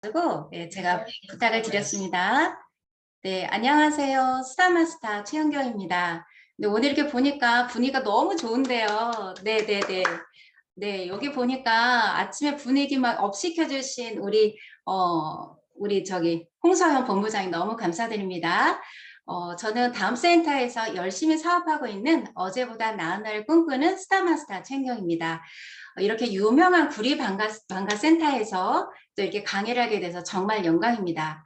가지고 제가 부탁을 드렸습니다. 네, 안녕하세요. 스타마스터 최현경입니다. 네, 오늘 이렇게 보니까 분위기가 너무 좋은데요. 네, 네, 네. 네, 여기 보니까 아침에 분위기 막 업시켜 주신 우리 저기 홍서영 본부장님 너무 감사드립니다. 저는 다음 센터에서 열심히 사업하고 있는 어제보다 나은 날을 꿈꾸는 스타마스터 최현경입니다. 이렇게 유명한 방가 센터에서 또 이렇게 강의를 하게 돼서 정말 영광입니다.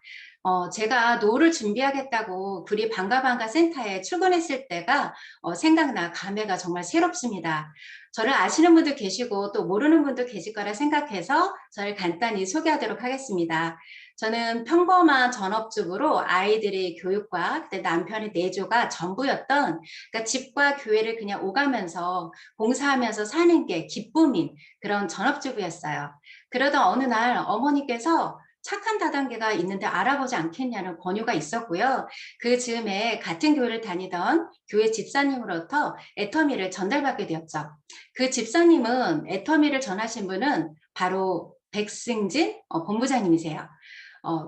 제가 노후를 준비하겠다고 구리 방가 센터에 출근했을 때가 생각나 감회가 정말 새롭습니다. 저를 아시는 분도 계시고 또 모르는 분도 계실 거라 생각해서 저를 간단히 소개하도록 하겠습니다. 저는 평범한 전업주부로 아이들의 교육과 그때 남편의 내조가 전부였던, 그러니까 집과 교회를 그냥 오가면서 봉사하면서 사는 게 기쁨인 그런 전업주부였어요. 그러다 어느 날 어머니께서 착한 다단계가 있는데 알아보지 않겠냐는 권유가 있었고요. 그 즈음에 같은 교회를 다니던 교회 집사님으로부터 애터미를 전달받게 되었죠. 그 집사님은 애터미를 전하신 분은 바로 백승진 본부장님이세요.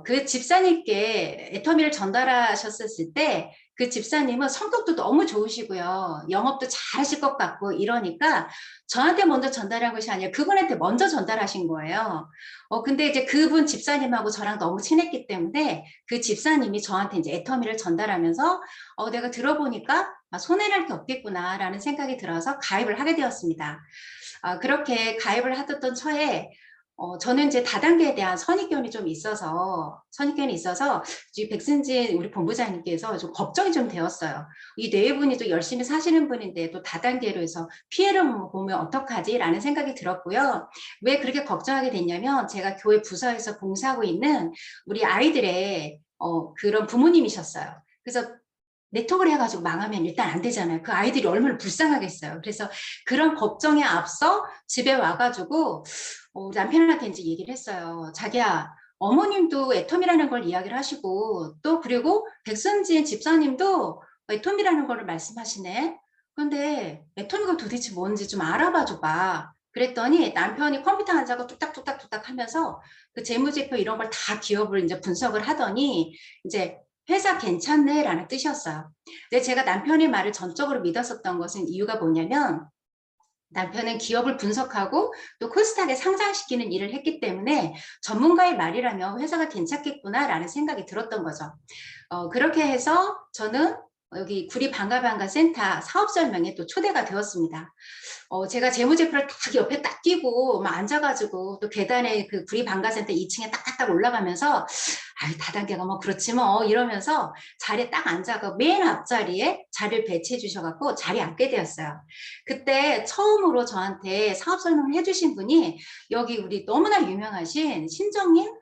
그 집사님께 애터미를 전달하셨을 때 그 집사님은 성격도 너무 좋으시고요. 영업도 잘하실 것 같고 이러니까 저한테 먼저 전달한 것이 아니라 그분한테 먼저 전달하신 거예요. 근데 이제 그분 집사님하고 저랑 너무 친했기 때문에 그 집사님이 저한테 이제 애터미를 전달하면서 내가 들어보니까 손해날 게 없겠구나라는 생각이 들어서 가입을 하게 되었습니다. 그렇게 가입을 하던 처에 저는 이제 다단계에 대한 선입견이 있어서 백승진 우리 본부장님께서 좀 걱정이 좀 되었어요. 이 네 분이 또 열심히 사시는 분인데 또 다단계로 해서 피해를 보면 어떡하지? 라는 생각이 들었고요. 왜 그렇게 걱정하게 됐냐면 제가 교회 부서에서 봉사하고 있는 우리 아이들의 그런 부모님이셨어요. 그래서 네트워크를 해가지고 망하면 일단 안 되잖아요. 그 아이들이 얼마나 불쌍하겠어요. 그래서 그런 걱정에 앞서 집에 와가지고 남편한테 이제 얘기를 했어요. 자기야, 어머님도 애텀이라는 걸 이야기를 하시고 또 그리고 백선진 집사님도 애텀이라는 거를 말씀하시네. 근데 애텀이가 도대체 뭔지 좀 알아봐 줘봐. 그랬더니 남편이 컴퓨터 앉아서 뚝딱뚝딱뚝딱 하면서 그 재무제표 이런 걸 다 기업을 이제 분석을 하더니 이제 회사 괜찮네 라는 뜻이었어요. 근데 제가 남편의 말을 전적으로 믿었었던 것은 이유가 뭐냐면 남편은 기업을 분석하고 또 코스닥에 상장시키는 일을 했기 때문에 전문가의 말이라면 회사가 괜찮겠구나라는 생각이 들었던 거죠. 그렇게 해서 저는 여기 구리 방가 센터 사업 설명에 또 초대가 되었습니다. 제가 재무제표를 딱 옆에 딱 끼고 막 앉아가지고 또 계단에 그 구리 방가센터 2층에 딱딱딱 올라가면서 아유 다단계가 뭐 그렇지 뭐 이러면서 자리에 딱 앉아가 맨 앞자리에 자리를 배치해 주셔갖고 자리에 앉게 되었어요. 그때 처음으로 저한테 사업 설명을 해주신 분이 여기 우리 너무나 유명하신 신정님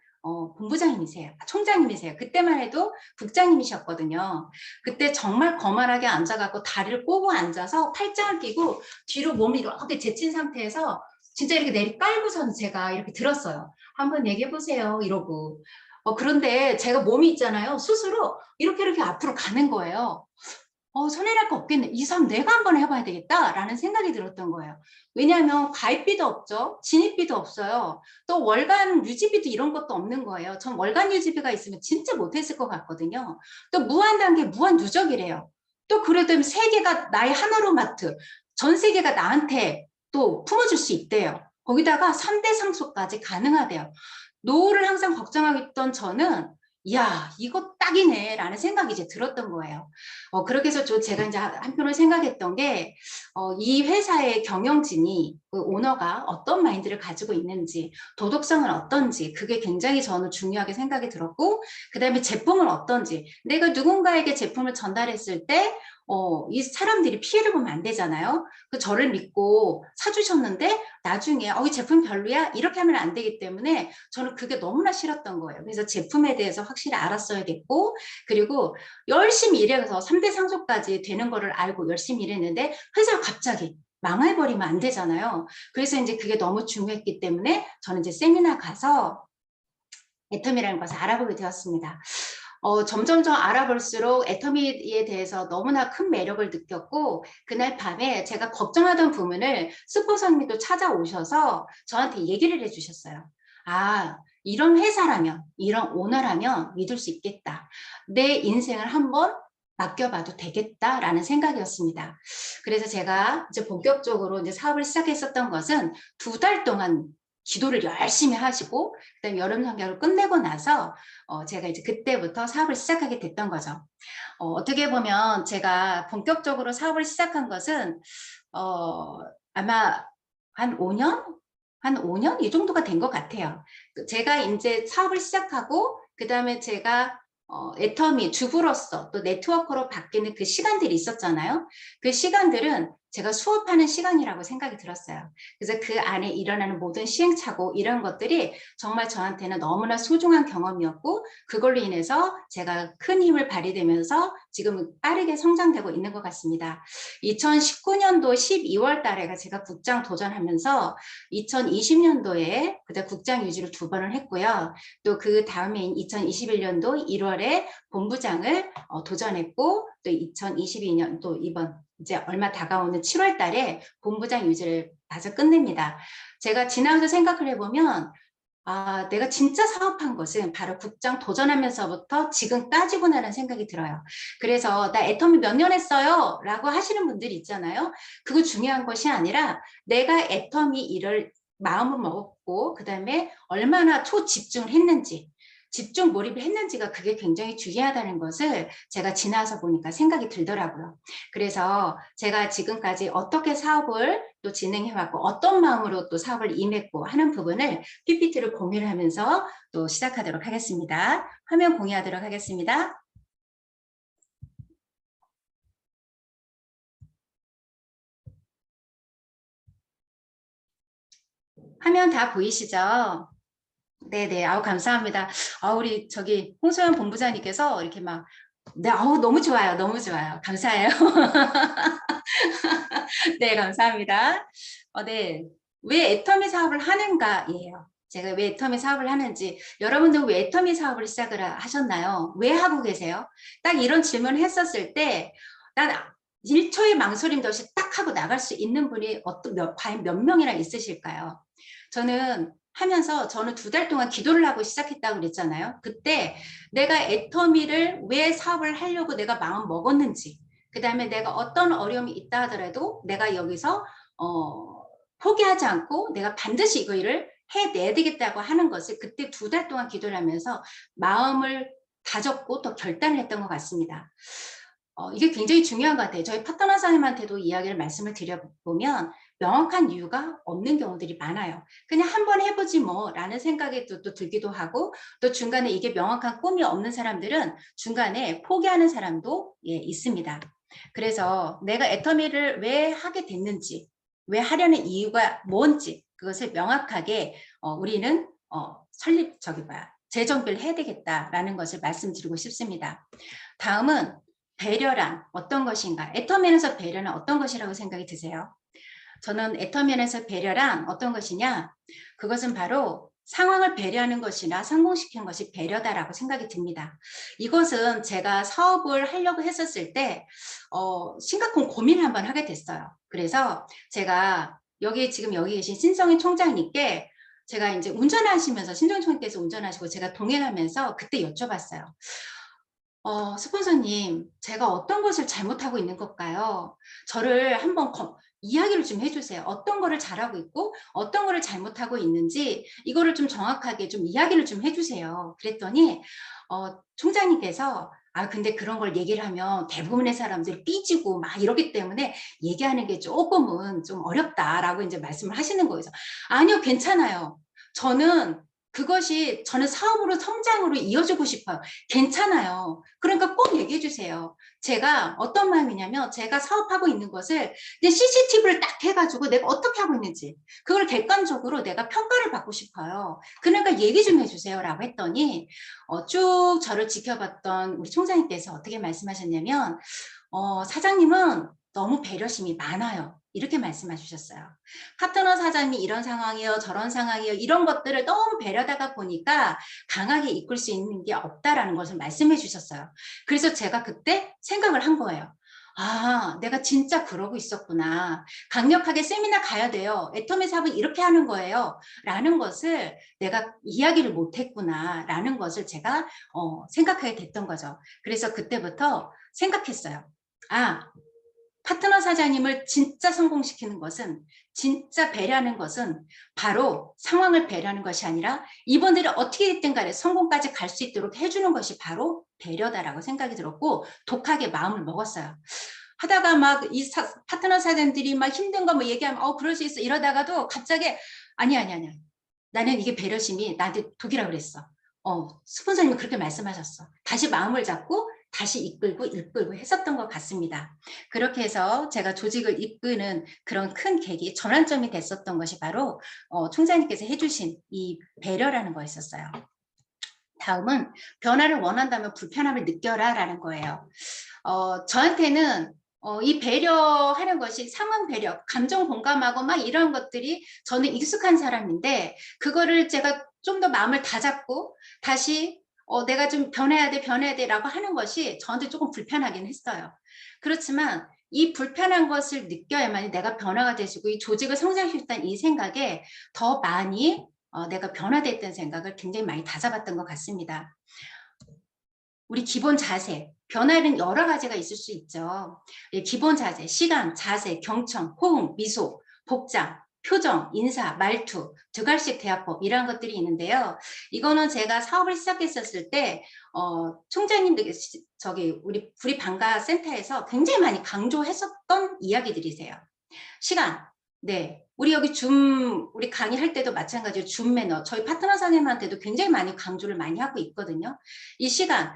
본부장님이세요. 총장님이세요. 그때만 해도 국장님이셨거든요. 그때 정말 거만하게 앉아갖고 다리를 꼬고 앉아서 팔짱을 끼고 뒤로 몸을 이렇게 제친 상태에서 진짜 이렇게 내리 깔고서는 제가 이렇게 들었어요. 한번 얘기해 보세요. 이러고. 그런데 제가 몸이 있잖아요. 스스로 이렇게 앞으로 가는 거예요. 손해날 거 없겠네. 이 사람 내가 한번 해봐야 되겠다라는 생각이 들었던 거예요. 왜냐하면 가입비도 없죠. 진입비도 없어요. 또 월간 유지비도 이런 것도 없는 거예요. 전 월간 유지비가 있으면 진짜 못했을 것 같거든요. 또 무한 단계, 무한 누적이래요. 또 그래도 세계가 나의 하나로마트, 전 세계가 나한테 또 품어줄 수 있대요. 거기다가 3대 상속까지 가능하대요. 노후를 항상 걱정하던 저는 이야 이거 딱이네 라는 생각이 이제 들었던 거예요. 그렇게 해서 제가 이제 한편으로 생각했던 게 이 회사의 경영진이 그 오너가 어떤 마인드를 가지고 있는지 도덕성은 어떤지 그게 굉장히 저는 중요하게 생각이 들었고 그 다음에 제품은 어떤지 내가 누군가에게 제품을 전달했을 때 이 사람들이 피해를 보면 안 되잖아요. 그 저를 믿고 사주셨는데 나중에 이 제품 별로야 이렇게 하면 안 되기 때문에 저는 그게 너무나 싫었던 거예요. 그래서 제품에 대해서 확실히 알았어야겠고 그리고 열심히 일해서 3대 상속까지 되는 거를 알고 열심히 일했는데 회사가 갑자기 망해버리면 안 되잖아요. 그래서 이제 그게 너무 중요했기 때문에 저는 이제 세미나 가서 애텀이라는 것을 알아보게 되었습니다. 점점점 알아볼수록 애터미에 대해서 너무나 큰 매력을 느꼈고 그날 밤에 제가 걱정하던 부분을 스폰서님이 또 찾아오셔서 저한테 얘기를 해주셨어요. 이런 회사라면, 이런 오너라면 믿을 수 있겠다. 내 인생을 한번 맡겨봐도 되겠다라는 생각이었습니다. 그래서 제가 이제 본격적으로 이제 사업을 시작했었던 것은 2달 동안 기도를 열심히 하시고, 그다음에 여름 성경을 끝내고 나서 제가 이제 그때부터 사업을 시작하게 됐던 거죠. 어떻게 보면 제가 본격적으로 사업을 시작한 것은 아마 한 5년? 한 5년? 이 정도가 된 것 같아요. 제가 이제 사업을 시작하고, 그 다음에 제가 애터미 주부로서 또 네트워커로 바뀌는 그 시간들이 있었잖아요. 그 시간들은 제가 수업하는 시간이라고 생각이 들었어요. 그래서 그 안에 일어나는 모든 시행착오 이런 것들이 정말 저한테는 너무나 소중한 경험이었고, 그걸로 인해서 제가 큰 힘을 발휘되면서 지금 빠르게 성장되고 있는 것 같습니다. 2019년도 12월 달에 제가 국장 도전하면서 2020년도에 그때 국장 유지를 2번을 했고요. 또 그 다음해인 2021년도 1월에 본부장을 도전했고, 또 2022년 또 이번 이제 얼마 다가오는 7월 달에 본부장 유지를 봐서 끝냅니다. 제가 지나서 생각을 해보면 내가 진짜 사업한 것은 바로 국장 도전하면서부터 지금까지구나라는 생각이 들어요. 그래서 나 애터미 몇 년 했어요? 라고 하시는 분들이 있잖아요. 그거 중요한 것이 아니라 내가 애터미 일을 마음을 먹었고, 그 다음에 얼마나 초집중을 했는지, 집중 몰입을 했는지가 그게 굉장히 중요하다는 것을 제가 지나서 보니까 생각이 들더라고요. 그래서 제가 지금까지 어떻게 사업을 또 진행해왔고, 어떤 마음으로 또 사업을 임했고 하는 부분을 PPT를 공유를 하면서 또 시작하도록 하겠습니다. 화면 공유하도록 하겠습니다. 화면 다 보이시죠? 네네. 감사합니다. 우리 저기 홍소연 본부장님께서 이렇게 막, 네, 너무 좋아요. 너무 좋아요. 감사해요. 네, 감사합니다. 네. 왜 애터미 사업을 하는가예요. 제가 왜 애터미 사업을 하는지, 여러분들 왜 애터미 사업을 시작을 하셨나요? 왜 하고 계세요? 딱 이런 질문을 했었을 때, 난 1초의 망설임도 없이 딱 하고 나갈 수 있는 분이 과연 몇 명이나 있으실까요? 저는 2달 동안 기도를 하고 시작했다고 그랬잖아요. 그때 내가 애터미를 왜 사업을 하려고 내가 마음 먹었는지, 그 다음에 내가 어떤 어려움이 있다 하더라도 내가 여기서 포기하지 않고 내가 반드시 이거 일을 해내야 되겠다고 하는 것을 그때 2달 동안 기도를 하면서 마음을 다졌고 또 결단을 했던 것 같습니다. 이게 굉장히 중요한 것 같아요. 저희 파트너 사님한테도 이야기를 말씀을 드려보면 명확한 이유가 없는 경우들이 많아요. 그냥 한번 해보지 뭐 라는 생각이 또 들기도 하고, 또 중간에 이게 명확한 꿈이 없는 사람들은 중간에 포기하는 사람도 있습니다. 그래서 내가 애터미를 왜 하게 됐는지, 왜 하려는 이유가 뭔지 그것을 명확하게 우리는 재정비를 해야 되겠다라는 것을 말씀드리고 싶습니다. 다음은 배려란 어떤 것인가? 애터미에서 배려는 어떤 것이라고 생각이 드세요? 저는 애터미에서 배려란 어떤 것이냐? 그것은 바로 상황을 배려하는 것이나 성공시키는 것이 배려다라고 생각이 듭니다. 이것은 제가 사업을 하려고 했었을 때 심각한 고민을 한번 하게 됐어요. 그래서 제가 지금 여기 계신 신성희 총장님께 제가 이제 운전하시면서 신성희 총장님께서 운전하시고 제가 동행하면서 그때 여쭤봤어요. 스폰서님, 제가 어떤 것을 잘못하고 있는 걸까요? 저를 한번 이야기를 좀 해주세요. 어떤 거를 잘하고 있고, 어떤 거를 잘못하고 있는지, 이거를 좀 정확하게 좀 이야기를 좀 해주세요. 그랬더니, 총장님께서, 근데 그런 걸 얘기를 하면 대부분의 사람들이 삐지고 막 이러기 때문에 얘기하는 게 조금은 좀 어렵다라고 이제 말씀을 하시는 거예요. 아니요, 괜찮아요. 저는 사업으로 성장으로 이어지고 싶어요. 괜찮아요. 그러니까 꼭 얘기해 주세요. 제가 어떤 마음이냐면 제가 사업하고 있는 것을 CCTV를 딱 해가지고 내가 어떻게 하고 있는지 그걸 객관적으로 내가 평가를 받고 싶어요. 그러니까 얘기 좀 해주세요 라고 했더니 쭉 저를 지켜봤던 우리 총장님께서 어떻게 말씀하셨냐면 사장님은 너무 배려심이 많아요. 이렇게 말씀해 주셨어요. 파트너 사장님이 이런 상황이요, 저런 상황이요, 이런 것들을 너무 배려다가 보니까 강하게 이끌 수 있는 게 없다라는 것을 말씀해 주셨어요. 그래서 제가 그때 생각을 한 거예요. 아, 내가 진짜 그러고 있었구나. 강력하게 세미나 가야 돼요. 애터미 삽은 이렇게 하는 거예요. 라는 것을 내가 이야기를 못했구나. 라는 것을 제가 생각하게 됐던 거죠. 그래서 그때부터 생각했어요. 아, 파트너 사장님을 진짜 성공시키는 것은, 진짜 배려하는 것은 바로 상황을 배려하는 것이 아니라 이분들이 어떻게 됐든 간에 성공까지 갈 수 있도록 해주는 것이 바로 배려다라고 생각이 들었고 독하게 마음을 먹었어요. 하다가 막 이 파트너 사장들이 막 힘든 거 뭐 얘기하면 그럴 수 있어 이러다가도 갑자기 아니 나는 이게 배려심이 나한테 독이라고 그랬어. 스폰서님이 그렇게 말씀하셨어. 다시 마음을 잡고 다시 이끌고 했었던 것 같습니다. 그렇게 해서 제가 조직을 이끄는 그런 큰 계기, 전환점이 됐었던 것이 바로 총장님께서 해주신 이 배려라는 거였었어요. 다음은 변화를 원한다면 불편함을 느껴라 라는 거예요. 저한테는 이 배려하는 것이 상황 배려, 감정 공감하고 막 이런 것들이 저는 익숙한 사람인데 그거를 제가 좀 더 마음을 다잡고 다시 내가 좀 변해야 돼 라고 하는 것이 저한테 조금 불편하긴 했어요. 그렇지만 이 불편한 것을 느껴야만 내가 변화가 되시고 이 조직을 성장시켰다는 이 생각에 더 많이 내가 변화됐다는 생각을 굉장히 많이 다잡았던 것 같습니다. 우리 기본 자세, 변화는 여러 가지가 있을 수 있죠. 기본 자세, 시간, 자세, 경청, 호응, 미소, 복장, 표정, 인사, 말투, 두갈식 대화법 이런 것들이 있는데요. 이거는 제가 사업을 시작했었을 때 총장님들 우리 방가 센터에서 굉장히 많이 강조했었던 이야기들이세요. 시간, 네. 우리 여기 우리 강의할 때도 마찬가지로 줌 매너, 저희 파트너 선생님한테도 굉장히 많이 강조를 많이 하고 있거든요. 이 시간,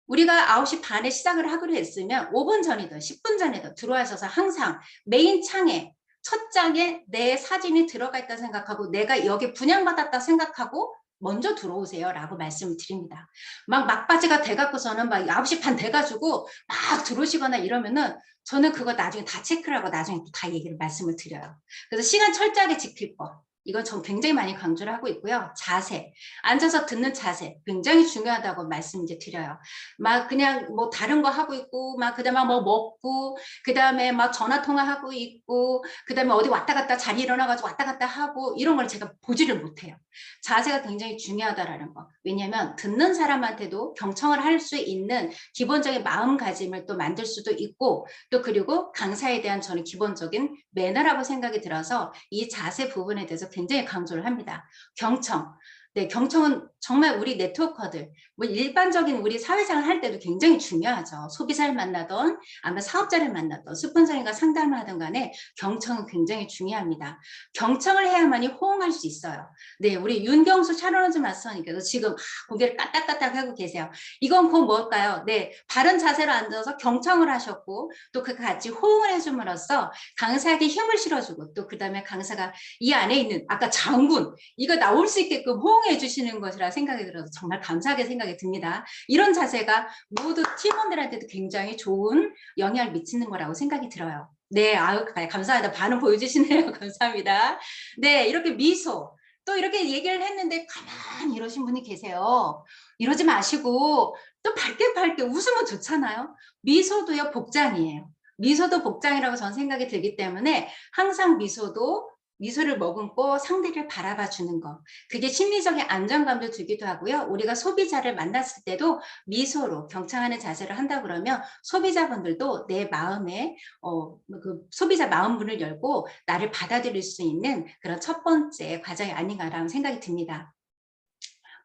우리가 9시 반에 시작을 하기로 했으면 5분 전이든 10분 전이든 들어와셔서 항상 메인 창에 첫 장에 내 사진이 들어가 있다 생각하고 내가 여기 분양받았다 생각하고 먼저 들어오세요 라고 말씀을 드립니다. 막바지가 돼갖고서는 막 9시 반 돼가지고 막 들어오시거나 이러면은 저는 그거 나중에 다 체크를 하고 나중에 또 다 얘기를 말씀을 드려요. 그래서 시간 철저하게 지킬 것. 이건 전 굉장히 많이 강조를 하고 있고요. 자세, 앉아서 듣는 자세 굉장히 중요하다고 말씀 이제 드려요. 막 그냥 뭐 다른 거 하고 있고 막 그다음에 뭐 먹고 그다음에 막 전화 통화하고 있고 그다음에 어디 왔다 갔다 자리 일어나가지고 왔다 갔다 하고 이런 걸 제가 보지를 못해요. 자세가 굉장히 중요하다라는 거. 왜냐하면 듣는 사람한테도 경청을 할 수 있는 기본적인 마음가짐을 또 만들 수도 있고 또 그리고 강사에 대한 저는 기본적인 매너라고 생각이 들어서 이 자세 부분에 대해서 굉장히 강조를 합니다. 경청. 네, 경청은 정말 우리 네트워커들, 뭐 일반적인 우리 사회생활 할 때도 굉장히 중요하죠. 소비자를 만나던 아마 사업자를 만나던 스폰서링과 상담을 하던 간에 경청은 굉장히 중요합니다. 경청을 해야만이 호응할 수 있어요. 네, 우리 윤경수 샤론즈 마스터님께서 지금 고개를 까딱까딱 하고 계세요. 이건 곧 뭘까요? 네, 바른 자세로 앉아서 경청을 하셨고 또 그 같이 호응을 해줌으로써 강사에게 힘을 실어주고 또 그 다음에 강사가 이 안에 있는 아까 장군 이거 나올 수 있게끔 호응해 주시는 것이라 생각이 들어서 정말 감사하게 생각이 듭니다. 이런 자세가 모두 팀원들한테도 굉장히 좋은 영향을 미치는 거라고 생각이 들어요. 네, 아유, 감사합니다. 반응 보여주시네요. 감사합니다. 네, 이렇게 미소. 또 이렇게 얘기를 했는데 가만히 이러신 분이 계세요. 이러지 마시고 또 밝게 웃으면 좋잖아요. 미소도요, 복장이에요. 미소도 복장이라고 저는 생각이 들기 때문에 항상 미소를 머금고 상대를 바라봐 주는 것. 그게 심리적인 안정감도 주기도 하고요. 우리가 소비자를 만났을 때도 미소로 경청하는 자세를 한다 그러면 소비자분들도 내 마음에 그 소비자 마음문을 열고 나를 받아들일 수 있는 그런 첫 번째 과정이 아닌가라는 생각이 듭니다.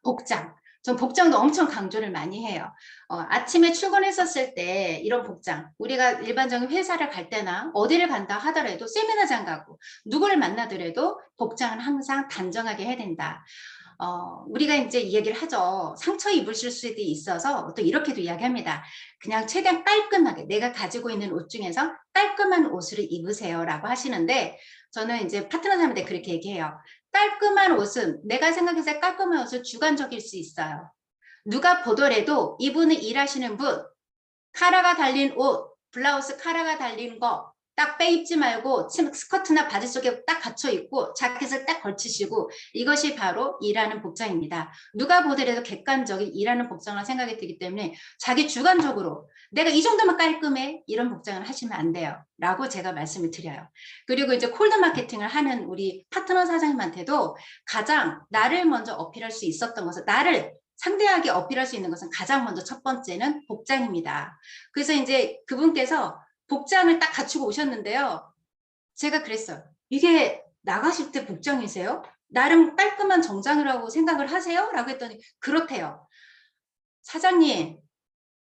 복장. 전 복장도 엄청 강조를 많이 해요. 아침에 출근했었을 때 이런 복장, 우리가 일반적인 회사를 갈 때나 어디를 간다 하더라도 세미나장 가고 누구를 만나더라도 복장은 항상 단정하게 해야 된다. 우리가 이제 이 얘기를 하죠. 상처 입으실 수도 있어서 또 이렇게도 이야기합니다. 그냥 최대한 깔끔하게 내가 가지고 있는 옷 중에서 깔끔한 옷을 입으세요 라고 하시는데 저는 이제 파트너들한테 그렇게 얘기해요. 깔끔한 옷은 내가 생각해서 깔끔한 옷은 주관적일 수 있어요. 누가 보더라도 이분은 일하시는 분, 카라가 달린 옷, 블라우스 카라가 달린 거 딱 빼입지 말고 스커트나 바지 속에 딱 갖춰 입고 자켓을 딱 걸치시고 이것이 바로 일하는 복장입니다. 누가 보더라도 객관적인 일하는 복장을 생각이 들기 때문에 자기 주관적으로 내가 이 정도만 깔끔해 이런 복장을 하시면 안 돼요 라고 제가 말씀을 드려요. 그리고 이제 콜드 마케팅을 하는 우리 파트너 사장님한테도 가장 나를 먼저 어필할 수 있었던 것은 나를 상대하게 어필할 수 있는 것은 가장 먼저 첫 번째는 복장입니다. 그래서 이제 그분께서 복장을 딱 갖추고 오셨는데요. 제가 그랬어요. 이게 나가실 때 복장이세요? 나름 깔끔한 정장이라고 생각을 하세요? 라고 했더니 그렇대요. 사장님,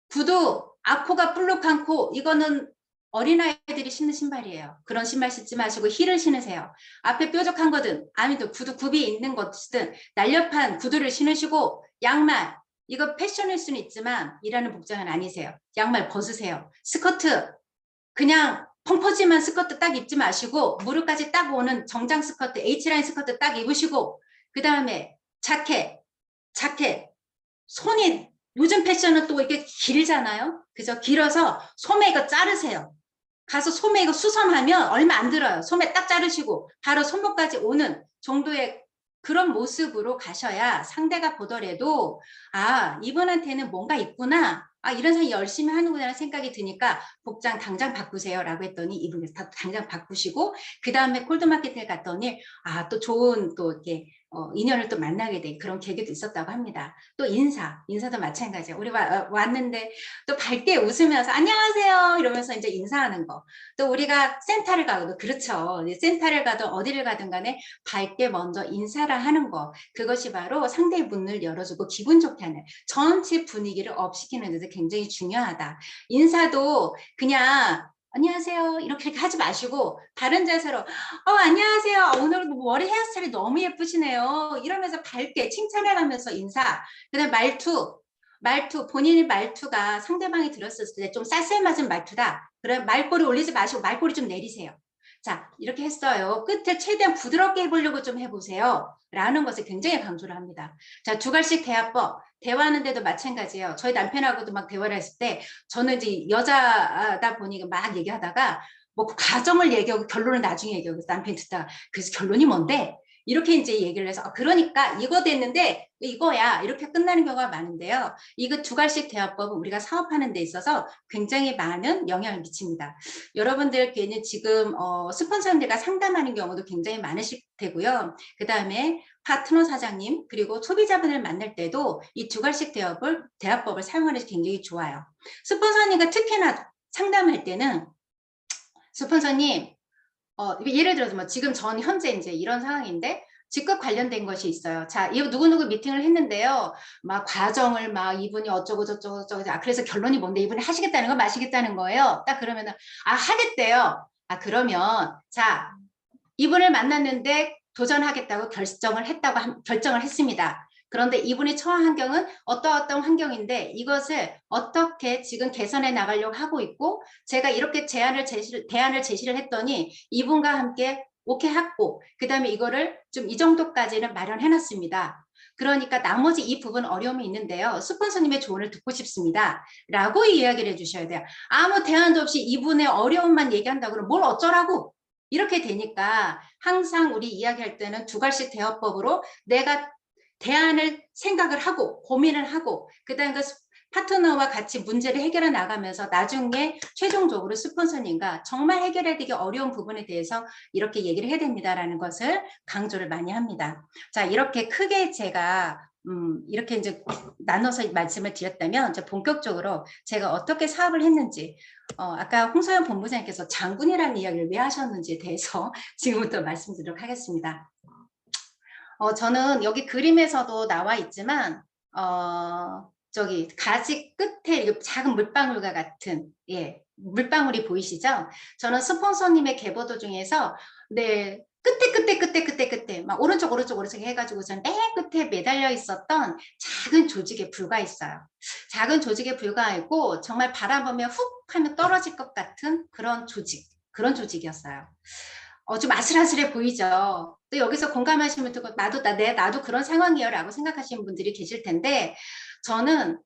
구두, 앞코가 볼록한 코, 이거는 어린아이들이 신는 신발이에요. 그런 신발 신지 마시고 힐을 신으세요. 앞에 뾰족한 거든 아니면 구두 굽이 있는 것이든 날렵한 구두를 신으시고 양말, 이거 패션일 수는 있지만 일하는 복장은 아니세요. 양말 벗으세요. 스커트, 그냥 펑퍼짐한 스커트 딱 입지 마시고 무릎까지 딱 오는 정장 스커트, H라인 스커트 딱 입으시고 그 다음에 자켓, 손이 요즘 패션은 또 이렇게 길잖아요. 그죠? 길어서 소매 이거 자르세요. 가서 소매 이거 수선하면 얼마 안 들어요. 소매 딱 자르시고 바로 손목까지 오는 정도의 그런 모습으로 가셔야 상대가 보더라도 아 이분한테는 뭔가 있구나. 아 이런 사람이 열심히 하는구나 생각이 드니까 복장 당장 바꾸세요 라고 했더니 이분께서 당장 바꾸시고 그 다음에 콜드마케팅을 갔더니 아 또 좋은 또 이렇게 인연을 또 만나게 된 그런 계기도 있었다고 합니다. 또 인사도 마찬가지예요. 우리 왔는데 또 밝게 웃으면서 안녕하세요 이러면서 이제 인사하는 거. 또 우리가 센터를 가도 그렇죠. 센터를 가든 어디를 가든 간에 밝게 먼저 인사를 하는 거. 그것이 바로 상대의 문을 열어주고 기분 좋게 하는 전체 분위기를 업시키는 데서 굉장히 중요하다. 인사도 그냥 안녕하세요 이렇게 하지 마시고 다른 자세로 안녕하세요 오늘 머리 헤어스타일이 너무 예쁘시네요 이러면서 밝게 칭찬해가면서 인사 그다음 말투 본인의 말투가 상대방이 들었을 때 좀 쌀쌀맞은 말투다 그럼 말꼬리 올리지 마시고 말꼬리 좀 내리세요. 자 이렇게 했어요. 끝에 최대한 부드럽게 해보려고 좀 해보세요 라는 것을 굉장히 강조를 합니다. 자 두갈식 대화법 대화하는데도 마찬가지예요. 저희 남편하고도 막 대화를 했을 때 저는 이제 여자다 보니까 막 얘기하다가 뭐 가정을 얘기하고 결론을 나중에 얘기하고 남편이 듣다가 그래서 결론이 뭔데? 이렇게 이제 얘기를 해서 그러니까 이거 됐는데 이거야 이렇게 끝나는 경우가 많은데요. 이거 두갈식 대화법은 우리가 사업하는 데 있어서 굉장히 많은 영향을 미칩니다. 여러분들께는 지금 스폰서님들과 상담하는 경우도 굉장히 많으실 테고요. 그 다음에 파트너 사장님 그리고 소비자분을 만날 때도 이 두갈식 대화법을 사용하는 게 굉장히 좋아요. 스폰서님과 특히나 상담할 때는 스폰서님 예를 들어서 뭐 지금 전 현재 이제 이런 상황인데 직급 관련된 것이 있어요. 자, 이 누구누구 미팅을 했는데요. 막 과정을 막 이분이 어쩌고 저쩌고 저쩌고 그래서 결론이 뭔데 이분이 하시겠다는 거 마시겠다는 거예요. 딱 그러면은 하겠대요. 그러면 자, 이분을 만났는데 도전하겠다고 결정을 했습니다. 그런데 이분이 처한 환경은 어떤 환경인데 이것을 어떻게 지금 개선해 나가려고 하고 있고 제가 이렇게 대안을 제시를 했더니 이분과 함께 오케이 했고 그 다음에 이거를 좀 이 정도까지는 마련해 놨습니다. 그러니까 나머지 이 부분 어려움이 있는데요. 스폰서님의 조언을 듣고 싶습니다. 라고 이야기를 해주셔야 돼요. 아무 대안도 없이 이분의 어려움만 얘기한다고 그러면 뭘 어쩌라고 이렇게 되니까 항상 우리 이야기할 때는 두갈식 대화법으로 내가 대안을 생각을 하고 고민을 하고 그다음 그 파트너와 같이 문제를 해결해 나가면서 나중에 최종적으로 스폰서님과 정말 해결해야 되기 어려운 부분에 대해서 이렇게 얘기를 해야 됩니다라는 것을 강조를 많이 합니다. 자 이렇게 크게 제가 이렇게 이제 나눠서 말씀을 드렸다면 이제 본격적으로 제가 어떻게 사업을 했는지 아까 홍서연 본부장님께서 장군이라는 이야기를 왜 하셨는지에 대해서 지금부터 말씀드리도록 하겠습니다. 저는 여기 그림에서도 나와 있지만 저기 가지 끝에 작은 물방울과 같은 물방울이 보이시죠? 저는 스폰서님의 계보도 중에서 네 끝에 막 오른쪽 해가지고 저는 맨 끝에 매달려 있었던 작은 조직에 불과했어요. 작은 조직에 불과했고 정말 바라보면 훅 하면 떨어질 것 같은 그런 조직이었어요. 좀 아슬아슬해 보이죠. 또 여기서 공감하시면 나도 그런 상황이에요 라고 생각하시는 분들이 계실 텐데 저는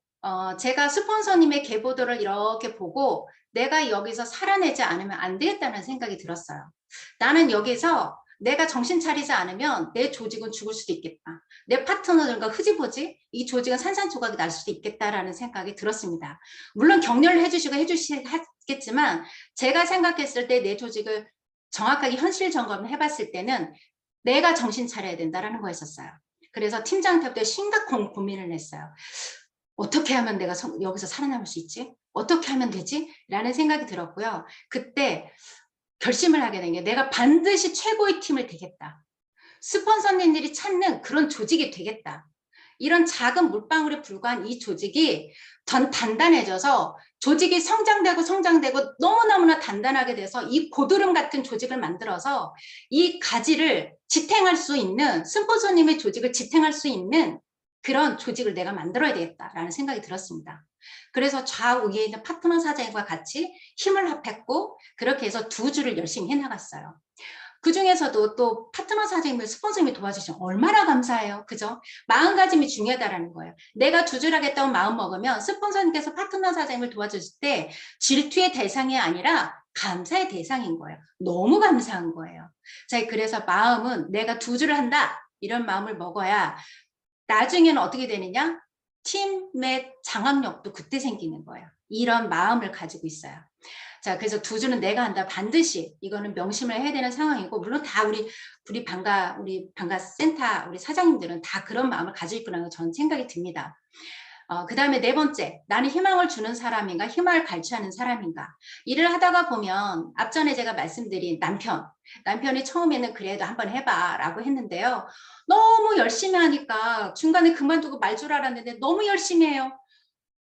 제가 스폰서님의 계보도를 이렇게 보고 내가 여기서 살아내지 않으면 안 되겠다는 생각이 들었어요. 나는 여기서 내가 정신 차리지 않으면 내 조직은 죽을 수도 있겠다. 내 파트너들과 흐지부지 이 조직은 산산조각이 날 수도 있겠다라는 생각이 들었습니다. 물론 격려를 해주시고 해주시겠지만 제가 생각했을 때 내 조직을 정확하게 현실 점검을 해봤을 때는 내가 정신 차려야 된다는 거였었어요. 그래서 팀장한테부터 심각한 고민을 했어요. 어떻게 하면 내가 여기서 살아남을 수 있지? 어떻게 하면 되지? 라는 생각이 들었고요. 그때 결심을 하게 된 게 내가 반드시 최고의 팀을 되겠다. 스폰서님들이 찾는 그런 조직이 되겠다. 이런 작은 물방울에 불과한 이 조직이 단단해져서 조직이 성장되고 너무너무나 단단하게 돼서 이 고드름 같은 조직을 만들어서 이 가지를 지탱할 수 있는 스폰서님의 조직을 지탱할 수 있는 그런 조직을 내가 만들어야 되겠다라는 생각이 들었습니다. 그래서 좌우에 있는 파트너 사장과 같이 힘을 합했고 그렇게 해서 두 주를 열심히 해나갔어요. 그 중에서도 또 파트너 사장님을 스폰서님이 도와주시면 얼마나 감사해요. 그죠? 마음가짐이 중요하다는 거예요. 내가 두 줄 하겠다고 마음 먹으면 스폰서님께서 파트너 사장님을 도와주실 때 질투의 대상이 아니라 감사의 대상인 거예요. 너무 감사한 거예요. 자, 그래서 마음은 내가 두 줄을 한다. 이런 마음을 먹어야 나중에는 어떻게 되느냐? 팀의 장악력도 그때 생기는 거예요. 이런 마음을 가지고 있어요. 자, 그래서 두 주는 내가 한다. 반드시 이거는 명심을 해야 되는 상황이고, 물론 다 우리 방가 센터 우리 사장님들은 다 그런 마음을 가지고 있구나 저는 생각이 듭니다. 그 다음에 네 번째, 나는 희망을 주는 사람인가, 희망을 갈취하는 사람인가. 일을 하다가 보면 앞전에 제가 말씀드린 남편이 처음에는 그래도 한번 해봐 라고 했는데요. 너무 열심히 하니까 중간에 그만두고 말 줄 알았는데 너무 열심히 해요.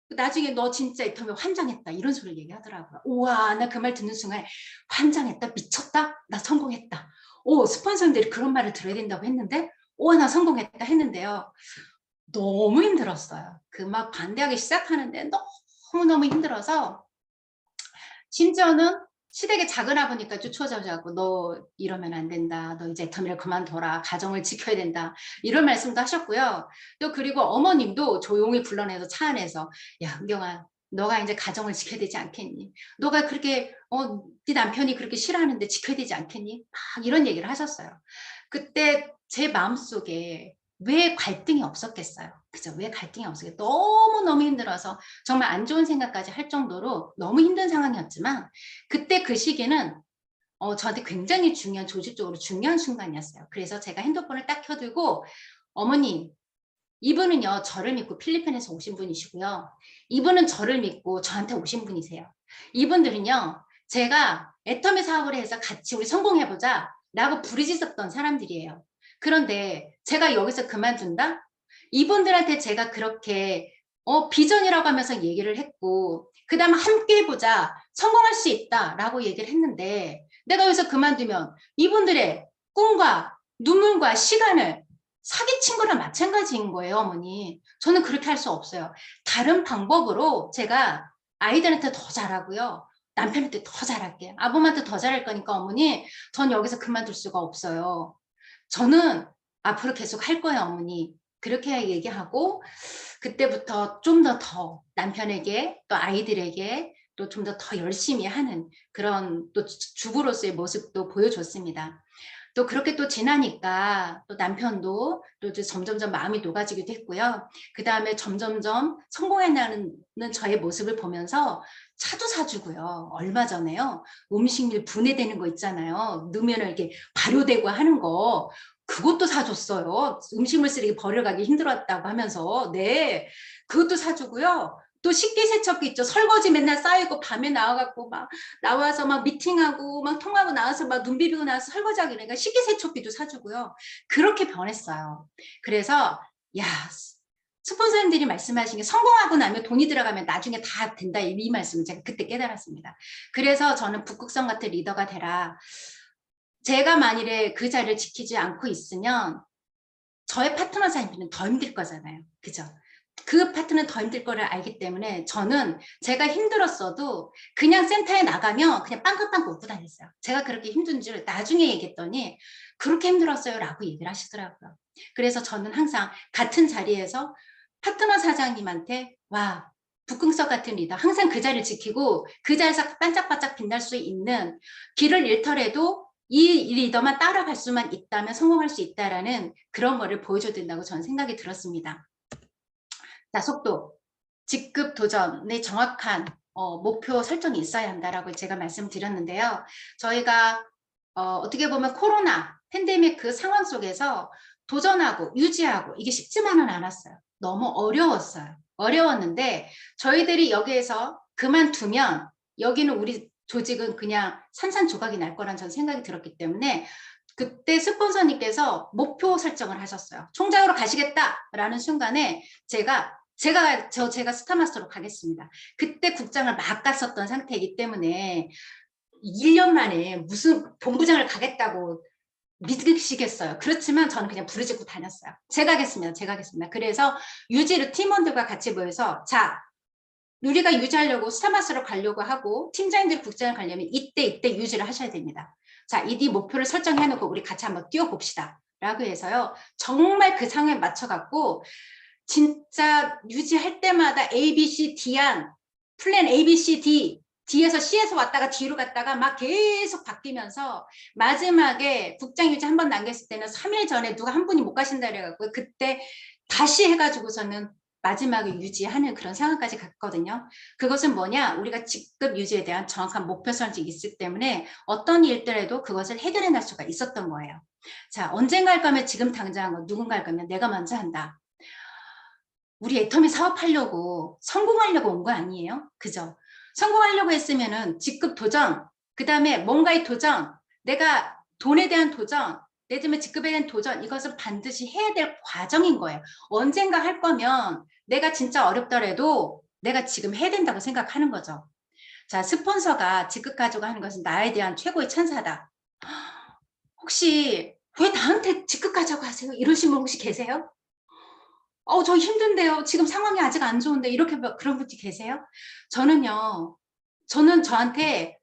나중에 너 진짜 이터면 환장했다 이런 소리를 얘기하더라고요. 우와, 나 그 말 듣는 순간 환장했다, 미쳤다, 나 성공했다. 오, 스폰서들이 그런 말을 들어야 된다고 했는데 우와, 나 성공했다 했는데요. 너무 힘들었어요. 그 막 반대하기 시작하는데 너무너무 힘들어서 심지어는 시댁에 작은 아버니까 쫓아오자고 너 이러면 안 된다. 너 이제 애터미를 그만둬라. 가정을 지켜야 된다. 이런 말씀도 하셨고요. 또 그리고 어머님도 조용히 불러내서 차 안에서 야, 은경아, 너가 이제 가정을 지켜야 되지 않겠니? 너가 그렇게 네 남편이 그렇게 싫어하는데 지켜야 되지 않겠니? 막 이런 얘기를 하셨어요. 그때 제 마음속에 왜 갈등이 없었겠어요? 그죠? 왜 갈등이 없었겠어요? 너무너무 힘들어서 정말 안 좋은 생각까지 할 정도로 너무 힘든 상황이었지만 그때 그 시기는 저한테 굉장히 중요한 조직적으로 중요한 순간이었어요. 그래서 제가 핸드폰을 딱 켜들고 어머니 이분은요 저를 믿고 필리핀에서 오신 분이시고요. 이분은 저를 믿고 저한테 오신 분이세요. 이분들은요 제가 애터미 사업을 해서 같이 우리 성공해보자 라고 부르짖었던 사람들이에요. 그런데 제가 여기서 그만둔다? 이분들한테 제가 그렇게 비전이라고 하면서 얘기를 했고 그 다음 함께 해보자 성공할 수 있다 라고 얘기를 했는데 내가 여기서 그만두면 이분들의 꿈과 눈물과 시간을 사기친 거랑 마찬가지인 거예요. 어머니 저는 그렇게 할 수 없어요. 다른 방법으로 제가 아이들한테 더 잘하고요 남편한테 더 잘할게요. 아범한테 더 잘할 거니까 어머니 전 여기서 그만둘 수가 없어요. 저는 앞으로 계속 할 거예요 어머니. 그렇게 얘기하고 그때부터 좀 더 남편에게 또 아이들에게 또 좀 더 열심히 하는 그런 또 주부로서의 모습도 보여줬습니다. 또 그렇게 또 지나니까 또 남편도 또 이제 점점점 마음이 녹아지기도 했고요. 그 다음에 점점점 성공해나가는 저의 모습을 보면서 차도 사주고요. 얼마 전에요. 음식물 분해되는 거 있잖아요. 넣으면 이렇게 발효되고 하는 거. 그것도 사줬어요. 음식물 쓰레기 버려가기 힘들었다고 하면서. 네. 그것도 사주고요. 또 식기세척기 있죠. 설거지 맨날 쌓이고 밤에 나와갖고 막 나와서 막 미팅하고 막 통하고 나와서 막 눈 비비고 나와서 설거지하기 그러니까 식기세척기도 사주고요. 그렇게 변했어요. 그래서 야 스폰서님들이 말씀하신 게 성공하고 나면 돈이 들어가면 나중에 다 된다 이 말씀을 제가 그때 깨달았습니다. 그래서 저는 북극성 같은 리더가 되라. 제가 만일에 그 자리를 지키지 않고 있으면 저의 파트너 사님들은 더 힘들 거잖아요. 그죠? 그 파트는 더 힘들 거를 알기 때문에 저는 제가 힘들었어도 그냥 센터에 나가면 그냥 빵긋빵긋 웃고 다녔어요. 제가 그렇게 힘든 줄 나중에 얘기했더니 그렇게 힘들었어요 라고 얘기를 하시더라고요. 그래서 저는 항상 같은 자리에서 파트너 사장님한테 와 북극석 같은 리더, 항상 그 자리를 지키고 그 자리에서 반짝반짝 빛날 수 있는, 길을 잃더라도 이 리더만 따라갈 수만 있다면 성공할 수 있다라는 그런 거를 보여줘야 된다고 저는 생각이 들었습니다. 자, 속도. 직급 도전의 정확한 목표 설정이 있어야 한다라고 제가 말씀드렸는데요. 저희가 어떻게 보면 코로나 팬데믹 그 상황 속에서 도전하고 유지하고 이게 쉽지만은 않았어요. 너무 어려웠어요. 어려웠는데 저희들이 여기에서 그만두면 여기는 우리 조직은 그냥 산산조각이 날 거란 저는 생각이 들었기 때문에 그때 스폰서님께서 목표 설정을 하셨어요. 총장으로 가시겠다라는 순간에 제가 스타마스터로 가겠습니다. 그때 국장을 막 갔었던 상태이기 때문에 1년 만에 무슨 본부장을 가겠다고 믿으시겠어요. 그렇지만 저는 그냥 부르짖고 다녔어요. 제가 하겠습니다. 그래서 유지를 팀원들과 같이 모여서, 자, 우리가 유지하려고 스타마스터로 가려고 하고 팀장님들이 국장을 가려면 이때 유지를 하셔야 됩니다. 자, 이 목표를 설정해놓고 우리 같이 한번 뛰어봅시다 라고 해서요, 정말 그 상황에 맞춰갖고 진짜 유지할 때마다 A, B, C, D안 플랜 A, B, C, D, D에서 C에서 왔다가 D로 갔다가 막 계속 바뀌면서 마지막에 국장 유지 한 번 남겼을 때는 3일 전에 누가 한 분이 못 가신다 그래갖고 그때 다시 해가지고서는 마지막에 유지하는 그런 상황까지 갔거든요. 그것은 뭐냐, 우리가 직급 유지에 대한 정확한 목표 설정이 있기 때문에 어떤 일들에도 그것을 해결해 낼 수가 있었던 거예요. 자, 언젠가 할 거면 지금 당장 누군가 할 거면 내가 먼저 한다. 우리 애터미 사업하려고 성공하려고 온 거 아니에요? 그죠? 성공하려고 했으면은 직급 도전, 그 다음에 뭔가의 도전, 내가 돈에 대한 도전, 내가 직급에 대한 도전, 이것은 반드시 해야 될 과정인 거예요. 언젠가 할 거면 내가 진짜 어렵더라도 내가 지금 해야 된다고 생각하는 거죠. 자, 스폰서가 직급 가지고 하는 것은 나에 대한 최고의 찬사다. 혹시 왜 나한테 직급 가자고 하세요? 이러신 분 혹시 계세요? 저 힘든데요. 지금 상황이 아직 안 좋은데 이렇게 그런 분이 계세요? 저는 저한테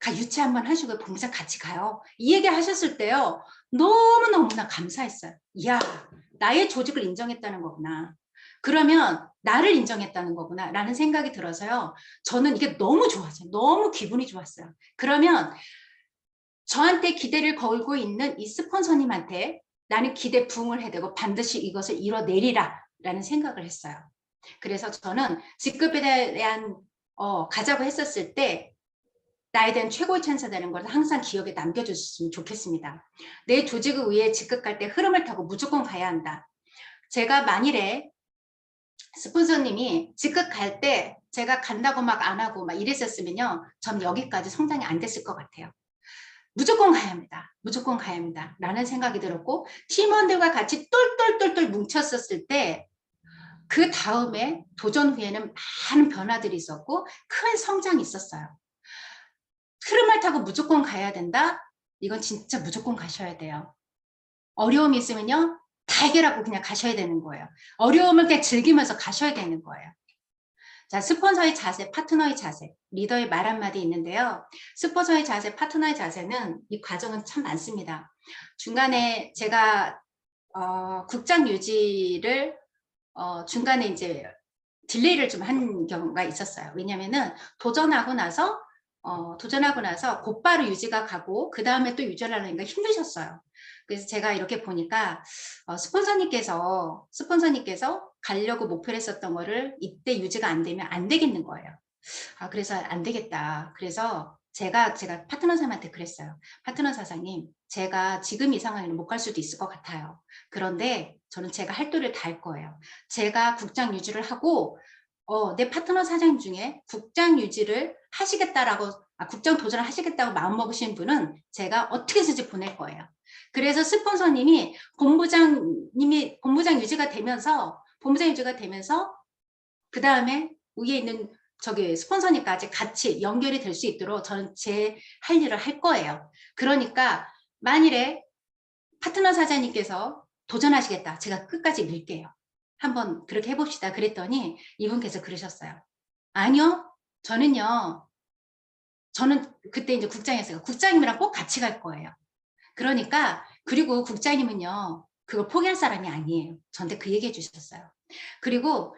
유치 한번 하시고 본부장 같이 가요. 이 얘기 하셨을 때요. 너무너무나 감사했어요. 이야, 나의 조직을 인정했다는 거구나. 그러면 나를 인정했다는 거구나 라는 생각이 들어서요. 저는 이게 너무 좋았어요. 너무 기분이 좋았어요. 그러면 저한테 기대를 걸고 있는 이 스폰서님한테 나는 기대 부응을 해대고 반드시 이것을 이뤄내리라 라는 생각을 했어요. 그래서 저는 직급에 대한 가자고 했었을 때 나에 대한 최고의 찬사되는 걸 항상 기억에 남겨줬으면 좋겠습니다. 내 조직을 위해 직급 갈 때 흐름을 타고 무조건 가야 한다. 제가 만일에 스폰서님이 직급 갈 때 제가 간다고 막 안 하고 막 이랬었으면요. 전 여기까지 성장이 안 됐을 것 같아요. 무조건 가야 합니다. 무조건 가야 합니다. 라는 생각이 들었고 팀원들과 같이 똘똘똘똘 뭉쳤었을 때 그 다음에 도전 후에는 많은 변화들이 있었고 큰 성장이 있었어요. 흐름을 타고 무조건 가야 된다? 이건 진짜 무조건 가셔야 돼요. 어려움이 있으면요. 다 해결하고 그냥 가셔야 되는 거예요. 어려움을 그냥 즐기면서 가셔야 되는 거예요. 자, 스폰서의 자세, 파트너의 자세, 리더의 말 한마디 있는데요. 스폰서의 자세, 파트너의 자세는 이 과정은 참 많습니다. 중간에 제가 국장 유지를 중간에 이제 딜레이를 좀 한 경우가 있었어요. 왜냐면은 도전하고 나서 곧바로 유지가 가고 그 다음에 또 유지를 하려니까 힘드셨어요. 그래서 제가 이렇게 보니까 스폰서님께서 가려고 목표를 했었던 거를 이때 유지가 안 되면 안 되겠는 거예요. 그래서 안 되겠다. 그래서 제가 파트너 사장한테 그랬어요. 파트너 사장님, 제가 지금 이 상황에는 못 갈 수도 있을 것 같아요. 그런데 저는 제가 할 도리를 다 할 거예요. 제가 국장 유지를 하고 내 파트너 사장 중에 국장 유지를 하시겠다라고 국장 도전을 하시겠다고 마음먹으신 분은 제가 어떻게 해서든지 보낼 거예요. 그래서 스폰서님이 본부장 유지가 되면서 그 다음에 위에 있는 스폰서님까지 같이 연결이 될 수 있도록 저는 제 할 일을 할 거예요. 그러니까 만일에 파트너 사장님께서 도전하시겠다. 제가 끝까지 밀게요. 한번 그렇게 해봅시다. 그랬더니 이분께서 그러셨어요. 아니요. 저는 그때 이제 국장이었어요. 국장님이랑 꼭 같이 갈 거예요. 그러니까 그리고 국장님은요. 그걸 포기할 사람이 아니에요. 저한테 그 얘기해 주셨어요. 그리고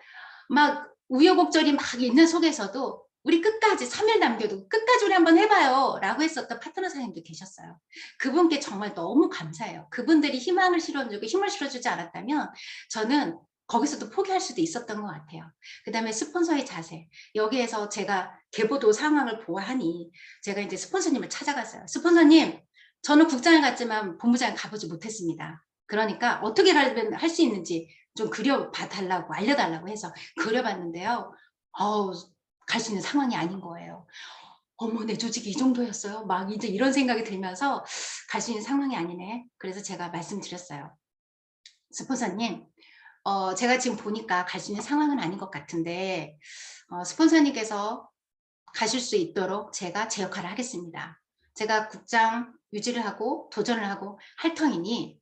막 우여곡절이 막 있는 속에서도 우리 끝까지 3일 남겨도 끝까지 우리 한번 해봐요 라고 했었던 파트너 사장님도 계셨어요. 그분께 정말 너무 감사해요. 그분들이 희망을 실어주고 힘을 실어주지 않았다면 저는 거기서도 포기할 수도 있었던 것 같아요. 그 다음에 스폰서의 자세. 여기에서 제가 계보도 상황을 보아하니 제가 이제 스폰서님을 찾아갔어요. 스폰서님, 저는 국장을 갔지만 본부장을 가보지 못했습니다. 그러니까 어떻게 가면 할 수 있는지 좀 그려봐 달라고 알려달라고 해서 그려봤는데요. 갈 수 있는 상황이 아닌 거예요. 어머, 내 조직이 이 정도였어요. 막 이제 이런 생각이 들면서 갈 수 있는 상황이 아니네. 그래서 제가 말씀드렸어요. 스폰서님, 제가 지금 보니까 갈 수 있는 상황은 아닌 것 같은데 스폰서님께서 가실 수 있도록 제가 제 역할을 하겠습니다. 제가 국장 유지를 하고 도전을 하고 할 터이니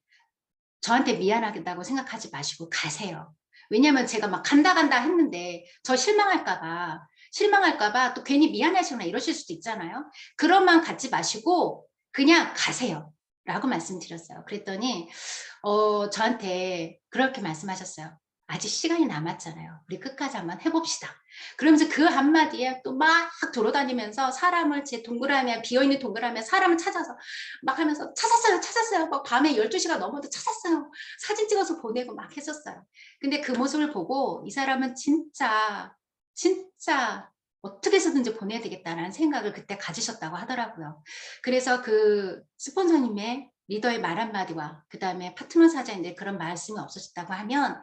저한테 미안하다고 생각하지 마시고 가세요. 왜냐면 제가 막 간다 했는데 저 실망할까봐 또 괜히 미안하시거나 이러실 수도 있잖아요. 그런 마음 갖지 마시고 그냥 가세요 라고 말씀드렸어요. 그랬더니 저한테 그렇게 말씀하셨어요. 아직 시간이 남았잖아요. 우리 끝까지 한번 해봅시다. 그러면서 그 한마디에 또 막 돌아다니면서 사람을 제 동그라미에 비어있는 동그라미에 사람을 찾아서 막 하면서 찾았어요. 막 밤에 12시가 넘어도 찾았어요. 사진 찍어서 보내고 막 했었어요. 근데 그 모습을 보고 이 사람은 진짜 어떻게 해서든지 보내야 되겠다는 생각을 그때 가지셨다고 하더라고요. 그래서 그 스폰서님의 리더의 말 한마디와 그 다음에 파트너 사장인데 그런 말씀이 없으셨다고 하면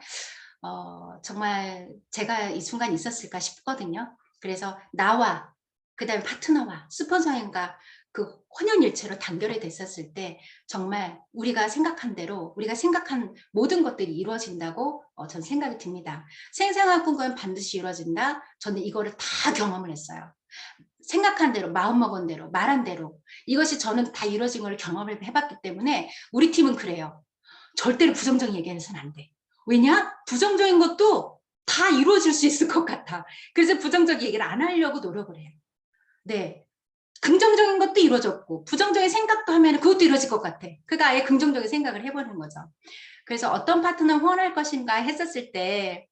정말 제가 이 순간 있었을까 싶거든요. 그래서 나와 그 다음에 파트너와 스폰서님과 그 혼연일체로 단결이 됐었을 때 정말 우리가 생각한 대로 우리가 생각한 모든 것들이 이루어진다고 저는 생각이 듭니다. 생생한 반드시 이루어진다. 저는 이거를 다 경험을 했어요. 생각한 대로 마음먹은 대로 말한 대로 이것이 저는 다 이루어진 걸 경험을 해봤기 때문에 우리 팀은 그래요. 절대로 부정적인 얘기해서는 안 돼. 왜냐? 부정적인 것도 다 이루어질 수 있을 것 같아. 그래서 부정적인 얘기를 안 하려고 노력을 해요. 네. 긍정적인 것도 이루어졌고 부정적인 생각도 하면 그것도 이루어질 것 같아. 그러니까 아예 긍정적인 생각을 해보는 거죠. 그래서 어떤 파트너를 후원할 것인가 했었을 때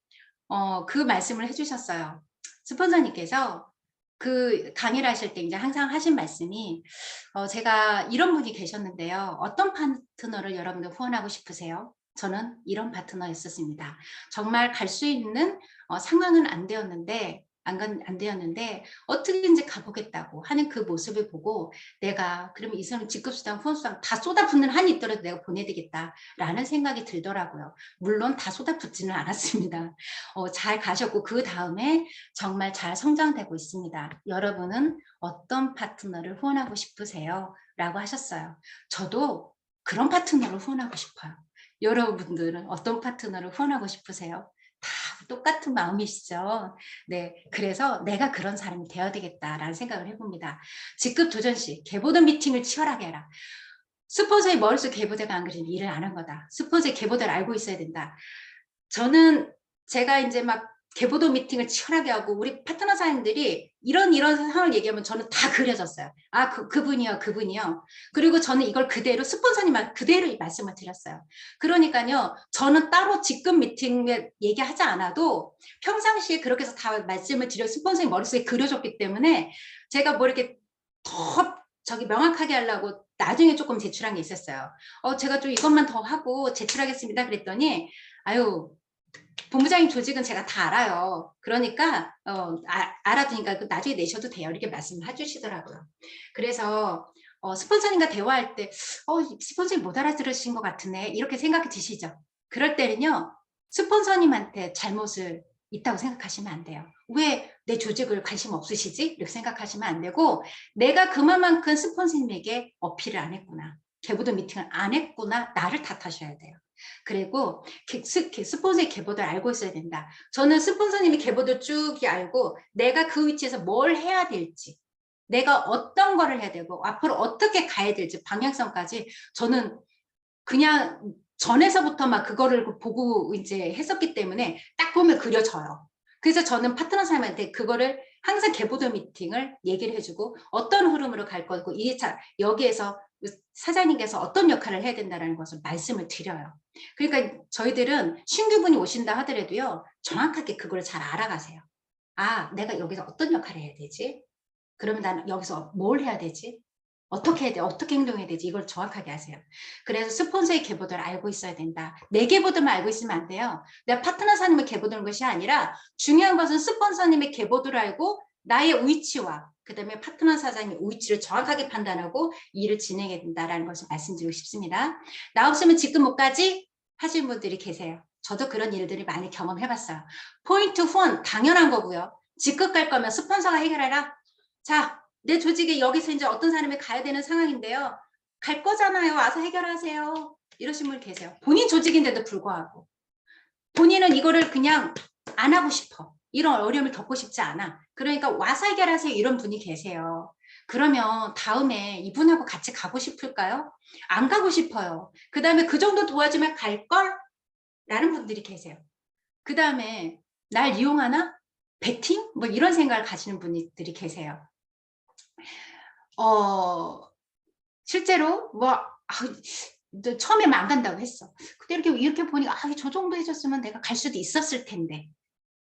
그 말씀을 해주셨어요. 스폰서님께서 그 강의를 하실 때 이제 항상 하신 말씀이 제가 이런 분이 계셨는데요. 어떤 파트너를 여러분들 후원하고 싶으세요? 저는 이런 파트너였었습니다. 정말 갈 수 있는 상황은 안 되었는데 안 되었는데 어떻게든지 가보겠다고 하는 그 모습을 보고 내가 그러면 이 사람 직급수당 후원수당 다 쏟아붓는 한이 있더라도 내가 보내야 되겠다라는 생각이 들더라고요. 물론 다 쏟아붓지는 않았습니다. 잘 가셨고 그 다음에 정말 잘 성장되고 있습니다. 여러분은 어떤 파트너를 후원하고 싶으세요? 라고 하셨어요. 저도 그런 파트너를 후원하고 싶어요. 여러분들은 어떤 파트너를 후원하고 싶으세요? 다 똑같은 마음이시죠? 네, 그래서 내가 그런 사람이 되어야 되겠다라는 생각을 해봅니다. 직급 도전 시 개보던 미팅을 치열하게 해라. 스폰서의 머릿속 개보대가 안 그러면 일을 안 한 거다. 스폰서의 개보대를 알고 있어야 된다. 저는 제가 이제 막 개보도 미팅을 치열하게 하고 우리 파트너 사장님들이 이런 상황을 얘기하면 저는 다 그려졌어요. 아, 그분이요. 그리고 저는 이걸 그대로 스폰서님 그대로 말씀을 드렸어요. 그러니까요. 저는 따로 직급 미팅에 얘기하지 않아도 평상시에 그렇게 해서 다 말씀을 드려 스폰서님 머릿속에 그려졌기 때문에 제가 뭐 이렇게 더 명확하게 하려고 나중에 조금 제출한 게 있었어요. 제가 좀 이것만 더 하고 제출하겠습니다. 그랬더니 아유, 본부장님 조직은 제가 다 알아요. 그러니까 알아두니까 나중에 내셔도 돼요. 이렇게 말씀을 해주시더라고요. 그래서 스폰서님과 대화할 때 스폰서님 못 알아들으신 것 같으네. 이렇게 생각이 드시죠. 그럴 때는요. 스폰서님한테 잘못을 있다고 생각하시면 안 돼요. 왜 내 조직을 관심 없으시지? 이렇게 생각하시면 안 되고 내가 그만큼 스폰서님에게 어필을 안 했구나. 개보도 미팅을 안 했구나. 나를 탓하셔야 돼요. 그리고 스폰서의 계보를 알고 있어야 된다. 저는 스폰서님이 계보를 쭉 알고 내가 그 위치에서 뭘 해야 될지 내가 어떤 거를 해야 되고 앞으로 어떻게 가야 될지 방향성까지 저는 그냥 전에서부터 막 그거를 보고 이제 했었기 때문에 딱 보면 그려져요. 그래서 저는 파트너 사람한테 그거를 항상 개보도 미팅을 얘기를 해주고 어떤 흐름으로 갈 거고 여기에서 사장님께서 어떤 역할을 해야 된다는 것을 말씀을 드려요. 그러니까 저희들은 신규분이 오신다 하더라도요. 정확하게 그걸 잘 알아가세요. 아, 내가 여기서 어떤 역할을 해야 되지? 그러면 나는 여기서 뭘 해야 되지? 어떻게 해야 돼? 어떻게 행동해야 되지? 이걸 정확하게 하세요. 그래서 스폰서의 계보도를 알고 있어야 된다. 내 계보도만 알고 있으면 안 돼요. 내가 파트너사님을 계보도는 것이 아니라 중요한 것은 스폰서님의 계보도를 알고 나의 위치와 그다음에 파트너 사장의 위치를 정확하게 판단하고 일을 진행해야 된다는 것을 말씀드리고 싶습니다. 나 없으면 지금 못 가지? 하시는 분들이 계세요. 저도 그런 일들을 많이 경험해봤어요. 포인트 후원 당연한 거고요. 직급 갈 거면 스폰서가 해결해라. 자, 내 조직에 여기서 이제 어떤 사람이 가야 되는 상황인데요. 갈 거잖아요. 와서 해결하세요. 이러신 분 계세요. 본인 조직인데도 불구하고. 본인은 이거를 그냥 안 하고 싶어. 이런 어려움을 겪고 싶지 않아. 그러니까 와서 해결하세요. 이런 분이 계세요. 그러면 다음에 이분하고 같이 가고 싶을까요? 안 가고 싶어요. 그 다음에 그 정도 도와주면 갈걸? 라는 분들이 계세요. 그 다음에 날 이용하나? 배팅? 뭐 이런 생각을 가지는 분들이 계세요. 실제로 뭐 처음에는 안 간다고 했어. 근데 이렇게 보니까 저 정도 해줬으면 내가 갈 수도 있었을 텐데.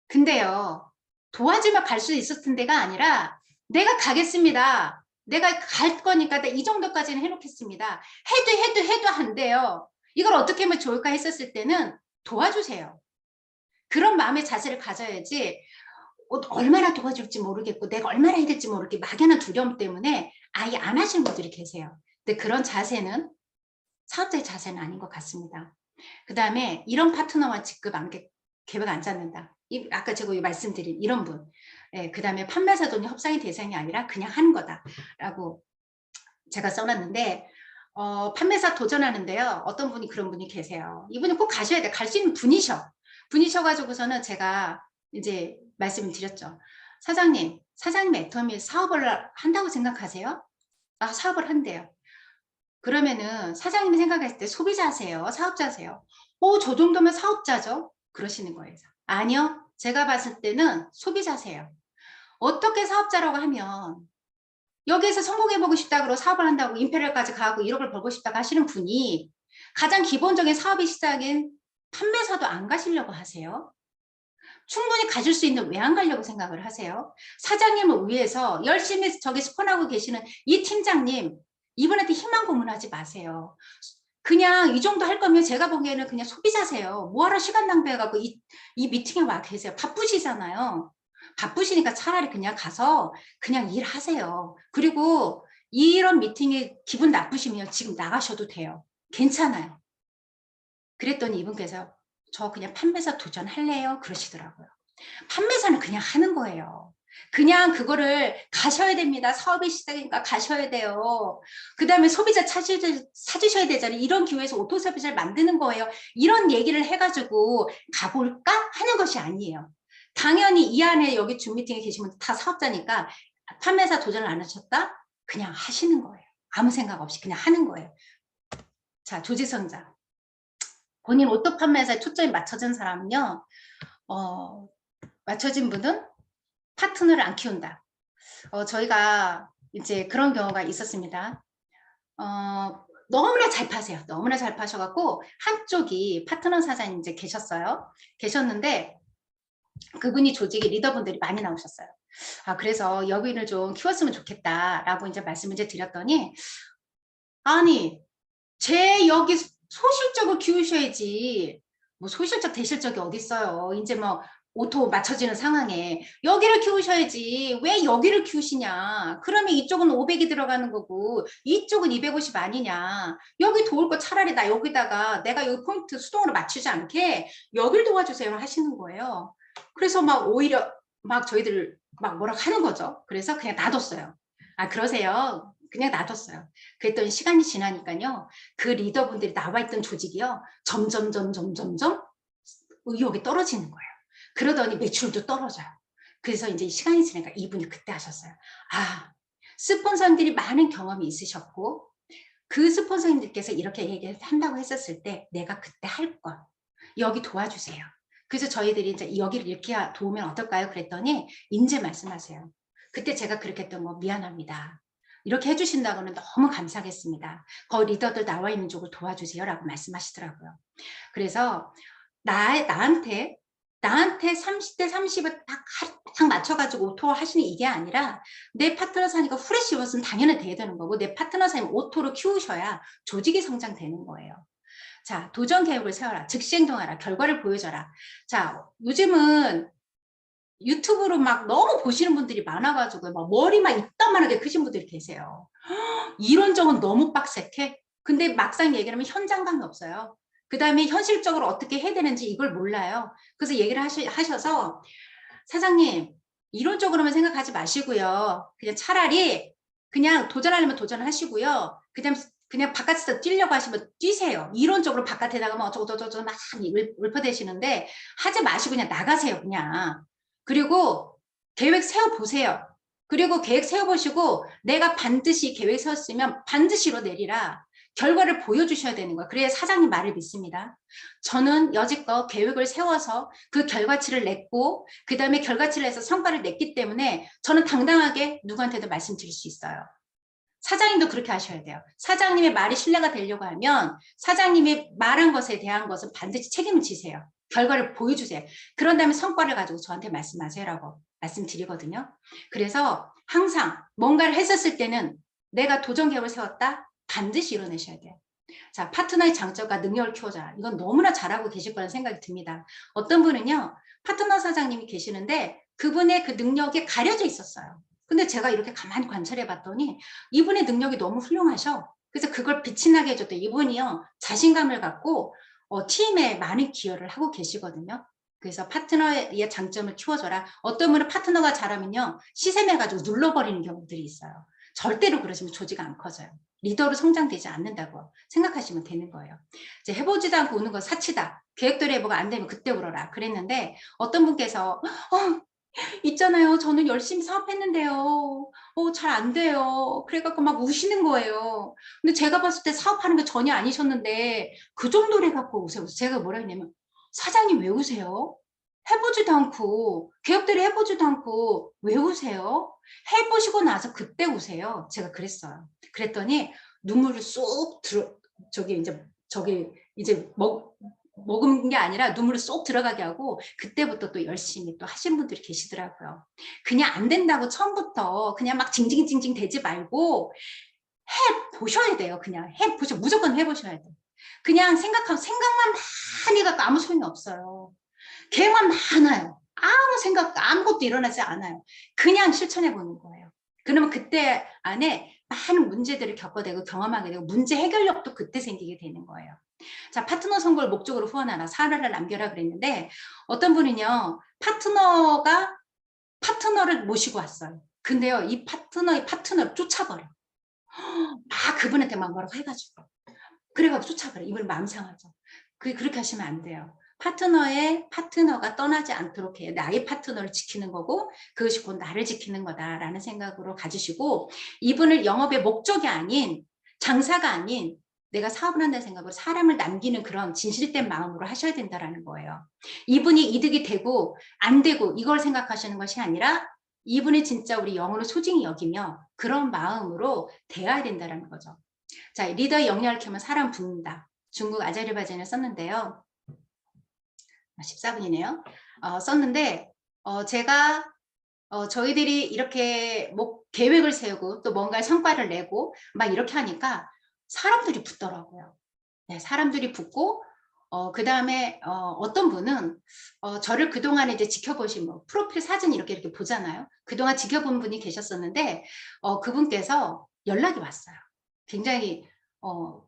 근데요, 도와주면 갈 수 있었을 텐데가 아니라 내가 가겠습니다. 내가 갈 거니까 이 정도까지는 해놓겠습니다. 해도 안 돼요. 이걸 어떻게 하면 좋을까 했었을 때는 도와주세요. 그런 마음의 자세를 가져야지 얼마나 도와줄지 모르겠고 내가 얼마나 해야 될지 모르겠고 막연한 두려움 때문에 아예 안 하시는 분들이 계세요. 근데 그런 자세는 사업자의 자세는 아닌 것 같습니다. 그 다음에 이런 파트너와 직급 계획 안 잡는다. 아까 제가 말씀드린 이런 분. 그 다음에 판매사 돈이 협상의 대상이 아니라 그냥 하는 거다라고 제가 써놨는데 판매사 도전하는데요. 어떤 분이 그런 분이 계세요. 이분이 꼭 가셔야 돼. 갈 수 있는 분이셔가지고서는 제가 이제 말씀을 드렸죠. 사장님 애터미 사업을 한다고 생각하세요? 아, 사업을 한대요. 그러면은 사장님이 생각했을 때 소비자세요? 사업자세요? 저 정도면 사업자죠? 그러시는 거예요. 아니요. 제가 봤을 때는 소비자세요. 어떻게 사업자라고 하면 여기에서 성공해보고 싶다고 사업을 한다고 임페리얼까지 가고 1억을 벌고 싶다고 하시는 분이 가장 기본적인 사업의 시작인 판매사도 안 가시려고 하세요? 충분히 가질 수 있는 왜 안 가려고 생각을 하세요? 사장님을 위해서 열심히 저기 스폰하고 계시는 이 팀장님, 이분한테 희망 고문하지 마세요. 그냥 이 정도 할 거면 제가 보기에는 그냥 소비자세요. 뭐하러 시간 낭비해갖고 이 미팅에 와 계세요. 바쁘시잖아요. 바쁘시니까 차라리 그냥 가서 그냥 일하세요. 그리고 이런 미팅에 기분 나쁘시면 지금 나가셔도 돼요. 괜찮아요. 그랬더니 이분께서 저 그냥 판매사 도전할래요? 그러시더라고요. 판매사는 그냥 하는 거예요. 그냥 그거를 가셔야 됩니다. 사업의 시작이니까 가셔야 돼요. 그 다음에 소비자 찾으셔야 되잖아요. 이런 기회에서 오토서비스를 만드는 거예요. 이런 얘기를 해가지고 가볼까 하는 것이 아니에요. 당연히 이 안에 여기 줌 미팅에 계신 분 다 사업자니까 판매사 도전을 안 하셨다? 그냥 하시는 거예요. 아무 생각 없이 그냥 하는 거예요. 자, 조지선자. 본인 오토 판매사에 초점이 맞춰진 사람은요. 맞춰진 분은 파트너를 안 키운다. 저희가 이제 그런 경우가 있었습니다. 너무나 잘 파세요. 너무나 잘 파셔갖고 한쪽이 파트너 사장님 이제 계셨는데 그분이 조직에 리더분들이 많이 나오셨어요. 그래서 여기를 좀 키웠으면 좋겠다라고 이제 말씀을 이제 드렸더니 아니 제 여기 소실적으로 키우셔야지. 뭐 소실적 대실적이 어딨어요. 이제 뭐 오토 맞춰지는 상황에 여기를 키우셔야지. 왜 여기를 키우시냐. 그러면 이쪽은 500이 들어가는 거고 이쪽은 250 아니냐. 여기 도울 거 차라리 나 여기다가 내가 여기 포인트 수동으로 맞추지 않게 여길 도와주세요 하시는 거예요. 그래서 막 오히려 막 저희들 막 뭐라고 하는 거죠. 그래서 그냥 놔뒀어요. 그러세요. 그냥 놔뒀어요. 그랬더니 시간이 지나니까요. 그 리더분들이 나와있던 조직이요. 점점 의욕이 떨어지는 거예요. 그러더니 매출도 떨어져요. 그래서 이제 시간이 지나니까 이분이 그때 하셨어요. 스폰서들이 많은 경험이 있으셨고 그 스폰서님들께서 이렇게 얘기를 한다고 했었을 때 내가 그때 할 걸. 여기 도와주세요. 그래서 저희들이 이제 여기를 이렇게 도우면 어떨까요? 그랬더니 이제 말씀하세요. 그때 제가 그렇게 했던 거 미안합니다. 이렇게 해주신다고는 너무 감사하겠습니다. 거기 리더들 나와 있는 쪽을 도와주세요 라고 말씀하시더라고요. 그래서 나한테 30대 30을 딱 딱 맞춰가지고 오토 하시는 이게 아니라 내 파트너 사니까 후레쉬 입었으면 당연히 돼야 되는 거고 내 파트너 사님 오토로 키우셔야 조직이 성장되는 거예요. 자, 도전 계획을 세워라. 즉시 행동하라. 결과를 보여줘라. 자, 요즘은 유튜브로 막 너무 보시는 분들이 많아가지고 막 머리만 이따만하게 크신 분들이 계세요. 이론적은 너무 빡세게. 근데 막상 얘기를 하면 현장감이 없어요. 그 다음에 현실적으로 어떻게 해야 되는지 이걸 몰라요. 그래서 얘기를 하셔서 사장님 이론적으로만 생각하지 마시고요. 그냥 차라리 그냥 도전하려면 도전하시고요. 그냥 바깥에서 뛰려고 하시면 뛰세요. 이론적으로 바깥에 나가면 어쩌고저쩌고 막 읊어대시는데 하지 마시고 그냥 나가세요. 그냥. 그리고 계획 세워보세요. 그리고 계획 세워보시고 내가 반드시 계획 세웠으면 반드시 이뤄내리라. 결과를 보여주셔야 되는 거예요. 그래야 사장님 말을 믿습니다. 저는 여지껏 계획을 세워서 그 결과치를 냈고 그 다음에 결과치를 해서 성과를 냈기 때문에 저는 당당하게 누구한테도 말씀드릴 수 있어요. 사장님도 그렇게 하셔야 돼요. 사장님의 말이 신뢰가 되려고 하면 사장님이 말한 것에 대한 것은 반드시 책임을 지세요. 결과를 보여주세요. 그런 다음에 성과를 가지고 저한테 말씀하세요라고 말씀드리거든요. 그래서 항상 뭔가를 했었을 때는 내가 도전 계획을 세웠다? 반드시 이뤄내셔야 돼요. 자, 파트너의 장점과 능력을 키워줘라. 이건 너무나 잘하고 계실 거라는 생각이 듭니다. 어떤 분은요, 파트너 사장님이 계시는데 그분의 그 능력이 가려져 있었어요. 근데 제가 이렇게 가만히 관찰해 봤더니 이분의 능력이 너무 훌륭하셔. 그래서 그걸 빛이 나게 해줬더니 이분이요, 자신감을 갖고 팀에 많은 기여를 하고 계시거든요. 그래서 파트너의 장점을 키워줘라. 어떤 분은 파트너가 잘하면요, 시샘해가지고 눌러버리는 경우들이 있어요. 절대로 그러시면 조직 안 커져요. 리더로 성장되지 않는다고 생각하시면 되는 거예요. 이제 해보지도 않고 우는 건 사치다. 계획대로 해보고 안 되면 그때 울어라. 그랬는데 어떤 분께서 있잖아요. 저는 열심히 사업했는데요. 잘 안 돼요. 그래갖고 막 우시는 거예요. 근데 제가 봤을 때 사업하는 게 전혀 아니셨는데 그 정도로 해갖고 우세요. 제가 뭐라 했냐면 사장님 왜 우세요? 해보지도 않고 계획대로 해보지도 않고 왜 우세요? 해보시고 나서 그때 우세요. 제가 그랬어요. 그랬더니 눈물을 쏙 들어 저기 이제 먹은 게 아니라 눈물을 쏙 들어가게 하고 그때부터 또 열심히 또 하신 분들이 계시더라고요. 그냥 안 된다고 처음부터 그냥 막 징징징징 대지 말고 해보셔야 돼요. 그냥 무조건 해보셔야 돼요. 그냥 생각만 많이 갖고 아무 소용이 없어요. 계획만 많아요. 아무 생각, 아무것도 일어나지 않아요. 그냥 실천해 보는 거예요. 그러면 그때 안에 많은 문제들을 겪어내고 경험하게 되고 문제 해결력도 그때 생기게 되는 거예요. 자, 파트너 선거를 목적으로 후원하라, 사례를 남겨라 그랬는데 어떤 분은요, 파트너를 모시고 왔어요. 근데요, 이 파트너를 쫓아버려. 막 그분한테 막 뭐라고 해가지고. 그래가지고 쫓아버려. 이분 마음 상하죠. 그렇게 하시면 안 돼요. 파트너가 떠나지 않도록 해요. 나의 파트너를 지키는 거고 그것이 곧 나를 지키는 거다라는 생각으로 가지시고 이분을 영업의 목적이 아닌 장사가 아닌 내가 사업을 한다는 생각으로 사람을 남기는 그런 진실된 마음으로 하셔야 된다는 거예요. 이분이 이득이 되고 안 되고 이걸 생각하시는 것이 아니라 이분이 진짜 우리 영혼을 소중히 여기며 그런 마음으로 대해야 된다는 거죠. 자, 리더의 역량을 키우면 사람 붓는다. 중국 아자르바이잔을 썼는데요. 14분이네요. 썼는데 제가 저희들이 이렇게 계획을 세우고 또 뭔가 성과를 내고 막 이렇게 하니까 사람들이 붙더라고요. 네, 사람들이 붙고 그 다음에 어떤 분은 저를 그동안에 이제 지켜보신 프로필 사진 이렇게 보잖아요. 그동안 지켜본 분이 계셨었는데 그분께서 연락이 왔어요. 굉장히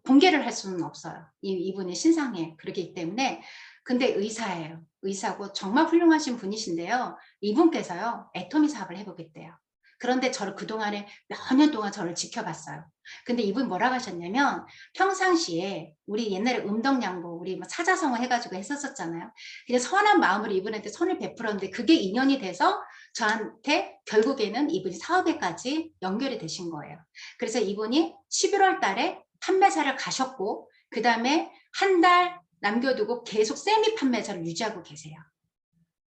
공개를 할 수는 없어요. 이분이 신상에 그렇기 때문에. 근데 의사예요. 의사고 정말 훌륭하신 분이신데요. 이분께서요, 애터미 사업을 해보겠대요. 그런데 저를 그동안에 몇 년 동안 저를 지켜봤어요. 근데 이분 뭐라고 하셨냐면 평상시에 우리 옛날에 음덕양보 우리 사자성어 해가지고 했었잖아요. 그냥 선한 마음으로 이분한테 선을 베풀었는데 그게 인연이 돼서 저한테 결국에는 이분이 사업에까지 연결이 되신 거예요. 그래서 이분이 11월 달에 판매사를 가셨고 그 다음에 한 달 남겨두고 계속 세미 판매사를 유지하고 계세요.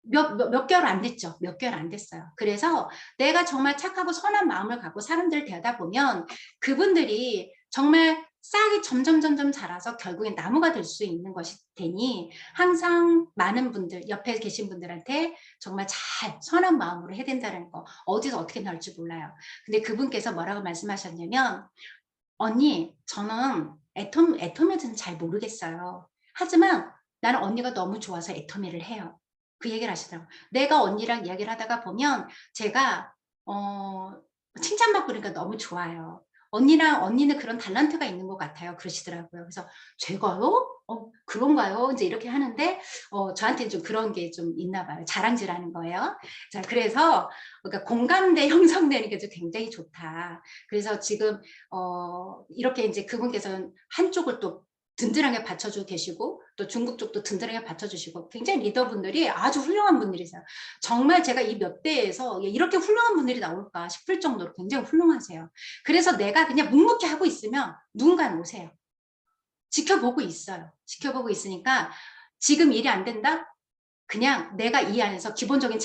몇 개월 안 됐죠. 몇 개월 안 됐어요. 그래서 내가 정말 착하고 선한 마음을 갖고 사람들을 대하다 보면 그분들이 정말 싹이 점점 자라서 결국엔 나무가 될 수 있는 것이 되니 항상 많은 분들, 옆에 계신 분들한테 정말 잘 선한 마음으로 해야 된다는 거, 어디서 어떻게 나올지 몰라요. 근데 그분께서 뭐라고 말씀하셨냐면, 언니, 저는 애터미는 잘 모르겠어요. 하지만 나는 언니가 너무 좋아서 애터미를 해요. 그 얘기를 하시더라고요. 내가 언니랑 이야기를 하다가 보면 제가 칭찬받고 그러니까 너무 좋아요. 언니는 그런 탤런트가 있는 것 같아요. 그러시더라고요. 그래서 제가요? 그런가요? 이제 이렇게 하는데 저한테는 좀 그런 게 좀 있나 봐요. 자랑질하는 거예요. 자, 그래서 그러니까 공감대 형성되는 게 굉장히 좋다. 그래서 지금 이렇게 이제 그분께서는 한쪽을 또 든든하게 받쳐주고 계시고 또 중국 쪽도 든든하게 받쳐주시고 굉장히 리더분들이 아주 훌륭한 분들이세요. 정말 제가 이 몇 대에서 이렇게 훌륭한 분들이 나올까 싶을 정도로 굉장히 훌륭하세요. 그래서 내가 그냥 묵묵히 하고 있으면 누군가는 오세요. 지켜보고 있어요. 지켜보고 있으니까 지금 일이 안 된다? 그냥 내가 이 안에서 기본적인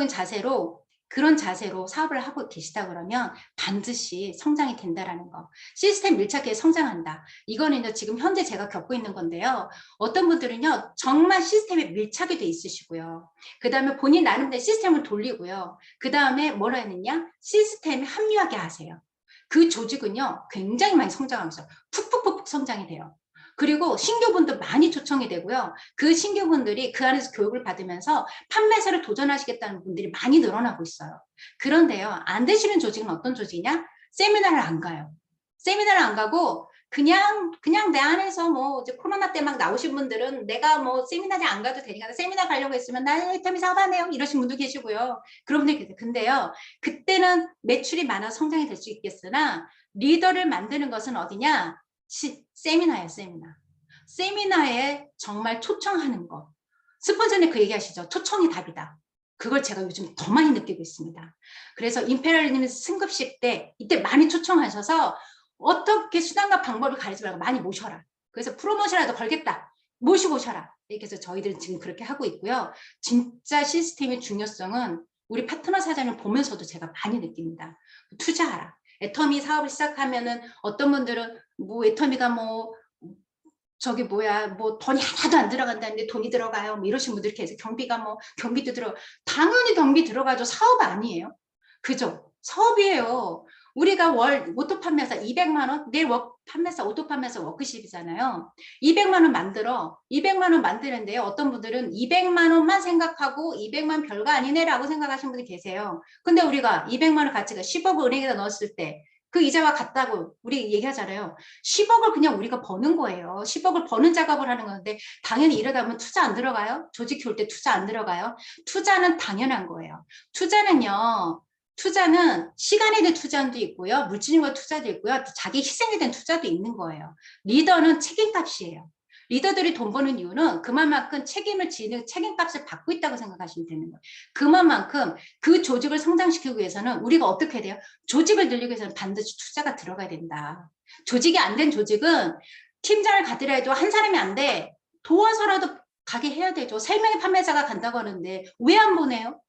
자세로 그런 자세로 사업을 하고 계시다 그러면 반드시 성장이 된다라는 거. 시스템 밀착해 성장한다. 이거는 지금 현재 제가 겪고 있는 건데요. 어떤 분들은요, 정말 시스템에 밀착이 돼 있으시고요. 그 다음에 본인 나름대로 시스템을 돌리고요. 그 다음에 뭐라 했느냐? 시스템에 합류하게 하세요. 그 조직은요, 굉장히 많이 성장하고 있어요. 푹푹푹 성장이 돼요. 그리고 신규분도 많이 초청이 되고요. 그 신규분들이 그 안에서 교육을 받으면서 판매사를 도전하시겠다는 분들이 많이 늘어나고 있어요. 그런데요, 안 되시는 조직은 어떤 조직이냐? 세미나를 안 가요. 세미나를 안 가고 그냥 내 안에서 뭐 이제 코로나 때 막 나오신 분들은 내가 뭐 세미나를 안 가도 되니까 세미나 가려고 했으면 나는 애터미 사업하네요 이러신 분도 계시고요. 그런 분들 계세요. 근데요, 그때는 매출이 많아서 성장이 될 수 있겠으나 리더를 만드는 것은 어디냐? 세미나예요, 세미나. 세미나에 정말 초청하는 거. 스폰서님 그 얘기하시죠. 초청이 답이다. 그걸 제가 요즘 더 많이 느끼고 있습니다. 그래서 임페리얼님 승급식 때 이때 많이 초청하셔서 어떻게 수단과 방법을 가리지 말고 많이 모셔라. 그래서 프로모션이라도 걸겠다. 모시고 오셔라. 이렇게 해서 저희들은 지금 그렇게 하고 있고요. 진짜 시스템의 중요성은 우리 파트너 사장을 보면서도 제가 많이 느낍니다. 투자하라. 애터미 사업을 시작하면은 어떤 분들은 뭐 애터미가 뭐 저기 뭐야 뭐 돈이 하나도 안 들어간다는데 돈이 들어가요 뭐 이러신 분들 계세요. 경비가 뭐 경비도 당연히 경비 들어가죠. 사업 아니에요? 그죠? 사업이에요. 우리가 월 오토 판매사 200만 원, 내일 판매사 오토 판매사 워크십이잖아요. 200만 원 만들어. 200만 원 만드는데요. 어떤 분들은 200만 원만 생각하고 200만 별거 아니네라고 생각하시는 분이 계세요. 근데 우리가 200만 원 가치가 10억을 은행에다 넣었을 때 그 이자와 같다고 우리 얘기하잖아요. 10억을 그냥 우리가 버는 거예요. 10억을 버는 작업을 하는 건데 당연히 이러다 보면 투자 안 들어가요? 조직 키울 때 투자 안 들어가요? 투자는 당연한 거예요. 투자는 시간에 대한 투자도 있고요. 물질과 투자도 있고요. 자기 희생에 대한 투자도 있는 거예요. 리더는 책임값이에요. 리더들이 돈 버는 이유는 그만큼 책임을 지는 책임값을 받고 있다고 생각하시면 되는 거예요. 그만큼 그 조직을 성장시키기 위해서는 우리가 어떻게 해야 돼요? 조직을 늘리기 위해서는 반드시 투자가 들어가야 된다. 조직이 안 된 조직은 팀장을 가더라 해도 한 사람이 안 돼. 도와서라도 가게 해야 되죠. 3명의 판매자가 간다고 하는데 왜 안 보내요?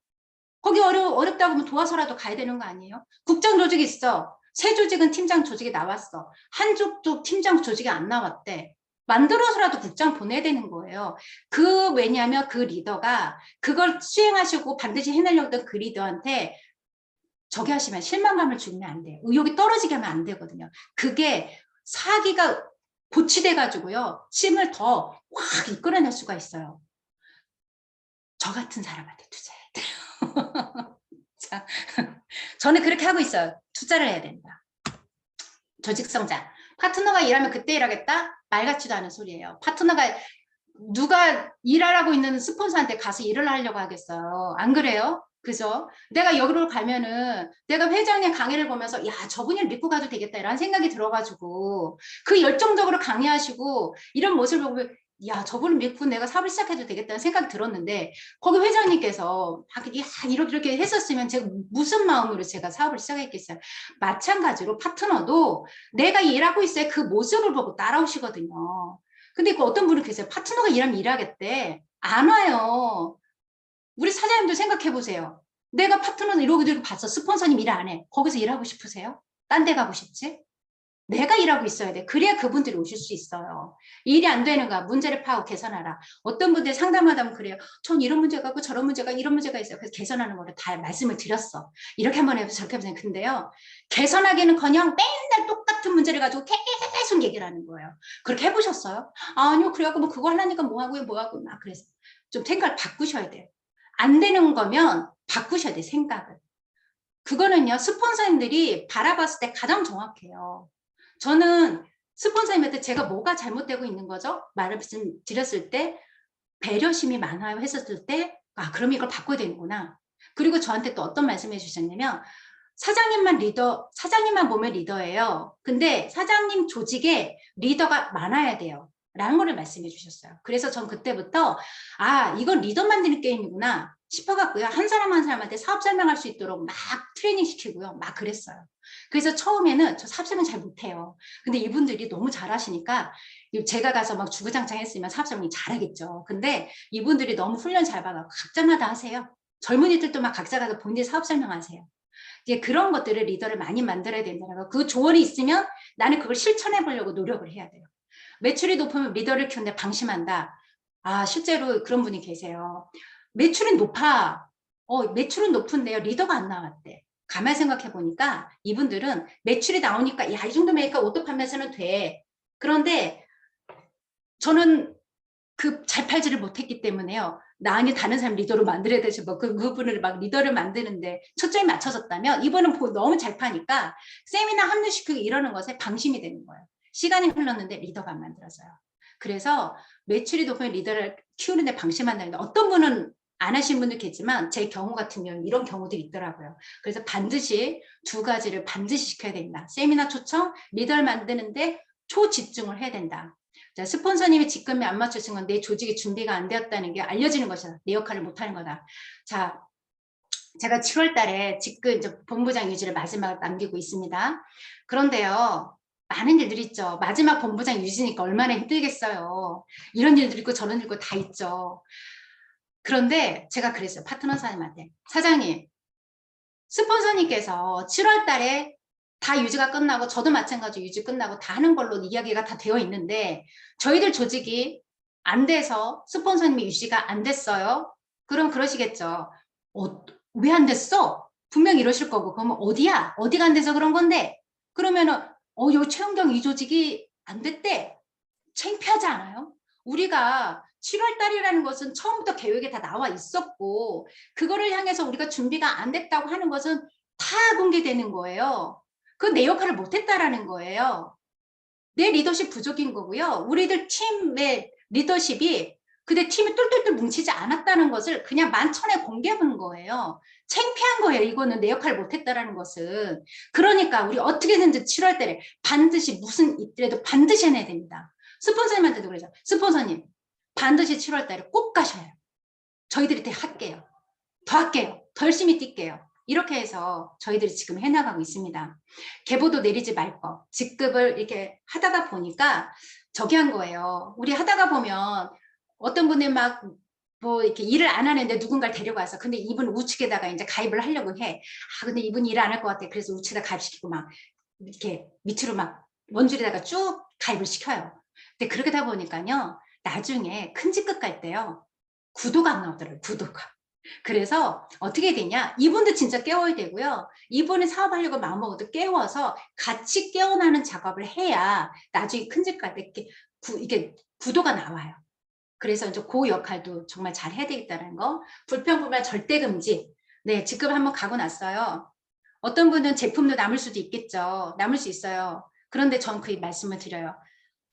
거기 어렵다고 하면 도와서라도 가야 되는 거 아니에요? 국장 조직이 있어. 새 조직은 팀장 조직이 나왔어. 한쪽 팀장 조직이 안 나왔대. 만들어서라도 국장 보내야 되는 거예요. 왜냐하면 그 리더가 그걸 수행하시고 반드시 해내려고 했던 그 리더한테 저기 하시면 실망감을 주면 안 돼요. 의욕이 떨어지게 하면 안 되거든요. 그게 사기가 보치돼 가지고요. 힘을 더 확 이끌어낼 수가 있어요. 저 같은 사람한테 투자해야 돼요. 자, 저는 그렇게 하고 있어요. 투자를 해야 된다. 조직 성장. 파트너가 일하면 그때 일하겠다? 말 같지도 않은 소리예요. 파트너가 누가 일하라고 있는 스폰서한테 가서 일을 하려고 하겠어요. 안 그래요? 그죠? 내가 여기로 가면은 내가 회장의 강의를 보면서 야 저분을 믿고 가도 되겠다 이런 생각이 들어가지고 그 열정적으로 강의하시고 이런 모습을 보면 야 저분을 믿고 내가 사업을 시작해도 되겠다는 생각이 들었는데 거기 회장님께서 야 이렇게 했었으면 제가 무슨 마음으로 제가 사업을 시작했겠어요. 마찬가지로 파트너도 내가 일하고 있어야 그 모습을 보고 따라오시거든요. 근데 그 어떤 분은 계세요. 파트너가 일하면 일하겠대. 안 와요. 우리 사장님도 생각해 보세요. 내가 파트너는 이러고 봤어. 스폰서님 일 안 해. 거기서 일하고 싶으세요? 딴 데 가고 싶지? 내가 일하고 있어야 돼. 그래야 그분들이 오실 수 있어요. 일이 안 되는가? 문제를 파악 개선하라. 어떤 분들 상담하다 보면 그래요. 전 이런 문제가 있고 저런 문제가 이런 문제가 있어요. 그래서 개선하는 거를 다 말씀을 드렸어. 이렇게 한번 해보세요. 저렇게 해보세요. 근데요. 개선하기는커녕 맨날 똑같은 문제를 가지고 계속 얘기를 하는 거예요. 그렇게 해보셨어요? 아니요. 그래갖고 뭐 그거 하려니까 뭐 하고요. 뭐 하고 막 그래서 좀 생각을 바꾸셔야 돼요. 안 되는 거면 바꾸셔야 돼요. 생각을. 그거는요. 스폰서님들이 바라봤을 때 가장 정확해요. 저는 스폰서님한테 제가 뭐가 잘못되고 있는 거죠? 말씀드렸을 때 배려심이 많아요 했었을 때 그럼 이걸 바꿔야 되는구나. 그리고 저한테 또 어떤 말씀해 주셨냐면 사장님만 보면 리더예요. 근데 사장님 조직에 리더가 많아야 돼요. 라는 거를 말씀해 주셨어요. 그래서 전 그때부터 이건 리더 만드는 게임이구나 싶어갖고요. 한 사람 한 사람한테 사업 설명할 수 있도록 막 트레이닝 시키고요. 막 그랬어요. 그래서 처음에는 저 사업 설명 잘 못해요. 근데 이분들이 너무 잘하시니까 제가 가서 막 주구장창 했으면 사업 설명 잘하겠죠. 근데 이분들이 너무 훈련 잘 받아 각자마다 하세요. 젊은이들도 막 각자 가서 본인의 사업 설명하세요. 이제 그런 것들을 리더를 많이 만들어야 된다는 거. 그 조언이 있으면 나는 그걸 실천해 보려고 노력을 해야 돼요. 매출이 높으면 리더를 키우는데 방심한다. 실제로 그런 분이 계세요. 매출은 높아. 매출은 높은데요. 리더가 안 나왔대. 가만히 생각해 보니까 이분들은 매출이 나오니까 이 정도면니까 오토 판매서는 돼. 그런데 저는 잘 팔지를 못했기 때문에요. 나 아니 다른 사람 리더로 만들어야 되지 뭐 그분을 막 리더를 만드는데 초점이 맞춰졌다면 이분은 너무 잘 파니까 세미나 합류시키고 이러는 것에 방심이 되는 거예요. 시간이 흘렀는데 리더가 안 만들어져요. 그래서 매출이 높으면 리더를 키우는데 방심한다는데 어떤 분은 안 하신 분도 있겠지만 제 경우 같은 경우는 이런 경우들이 있더라고요. 그래서 반드시 두 가지를 반드시 시켜야 된다. 세미나 초청, 리더를 만드는데 초집중을 해야 된다. 자, 스폰서님이 직급이 안 맞춰진 건 내 조직이 준비가 안 되었다는 게 알려지는 것이다. 내 역할을 못하는 거다. 자, 제가 7월 달에 직급 이제 본부장 유지를 마지막 남기고 있습니다. 그런데요. 많은 일들이 있죠. 마지막 본부장 유지니까 얼마나 힘들겠어요. 이런 일들 있고 저런 일 있고 다 있죠. 그런데 제가 그랬어요. 파트너 사장님한테. 사장님, 스폰서님께서 7월 달에 다 유지가 끝나고 저도 마찬가지로 유지 끝나고 다 하는 걸로 이야기가 다 되어 있는데 저희들 조직이 안 돼서 스폰서님이 유지가 안 됐어요. 그럼 그러시겠죠. 왜 안 됐어? 분명 이러실 거고 그러면 어디야? 어디가 안 돼서 그런 건데? 그러면은 요 최은경 이 조직이 안 됐대. 창피하지 않아요? 우리가 7월 달이라는 것은 처음부터 계획에 다 나와 있었고 그거를 향해서 우리가 준비가 안 됐다고 하는 것은 다 공개되는 거예요. 그건 내 역할을 못했다라는 거예요. 내 리더십 부족인 거고요. 우리들 팀의 리더십이 근데 팀이 똘똘똘 뭉치지 않았다는 것을 그냥 만천에 공개하는 거예요. 창피한 거예요. 이거는 내 역할을 못했다라는 것은. 그러니까 우리 어떻게든지 7월 달에 반드시 무슨 일이라도 반드시 해내야 됩니다. 스폰서님한테도 그러죠. 스폰서님 반드시 7월 달에 꼭 가셔요. 저희들이 더 할게요. 더 할게요. 더 열심히 뛸게요. 이렇게 해서 저희들이 지금 해나가고 있습니다. 계보도 내리지 말 거. 직급을 이렇게 하다가 보니까 저기 한 거예요. 우리 하다가 보면 어떤 분이 막 뭐 이렇게 일을 안 하는데 누군가를 데려가서 근데 이분 우측에다가 이제 가입을 하려고 해. 근데 이분 일을 안 할 것 같아. 그래서 우측에다 가입시키고 막 이렇게 밑으로 막 원줄에다가 쭉 가입을 시켜요. 근데 그렇게 다 보니까요. 나중에 큰 직급 갈 때요. 구도가 안 나오더라고요. 구도가. 그래서 어떻게 되냐 이분도 진짜 깨워야 되고요. 이분이 사업하려고 마음먹어도 깨워서 같이 깨어나는 작업을 해야 나중에 큰 집 갈 때 이게 구도가 나와요. 그래서 이제 그 역할도 정말 잘 해야 되겠다는 거. 불평불만 절대 금지. 네, 직급 한번 가고 났어요. 어떤 분은 제품도 남을 수도 있겠죠. 남을 수 있어요. 그런데 전 그 말씀을 드려요.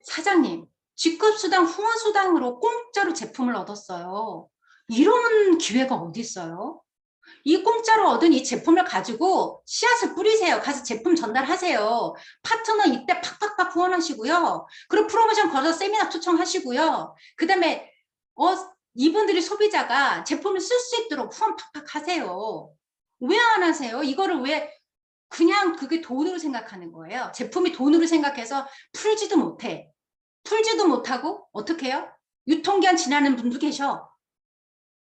사장님, 직급수당, 후원수당으로 공짜로 제품을 얻었어요. 이런 기회가 어디 있어요? 이 공짜로 얻은 이 제품을 가지고 씨앗을 뿌리세요. 가서 제품 전달하세요. 파트너 이때 팍팍팍 후원하시고요. 그리고 프로모션 걸어서 세미나 초청하시고요. 그 다음에 이분들이 소비자가 제품을 쓸 수 있도록 후원 팍팍 하세요. 왜 안 하세요? 이거를 왜 그냥 그게 돈으로 생각하는 거예요. 제품이 돈으로 생각해서 풀지도 못해. 풀지도 못하고 어떻게 해요? 유통기한 지나는 분도 계셔.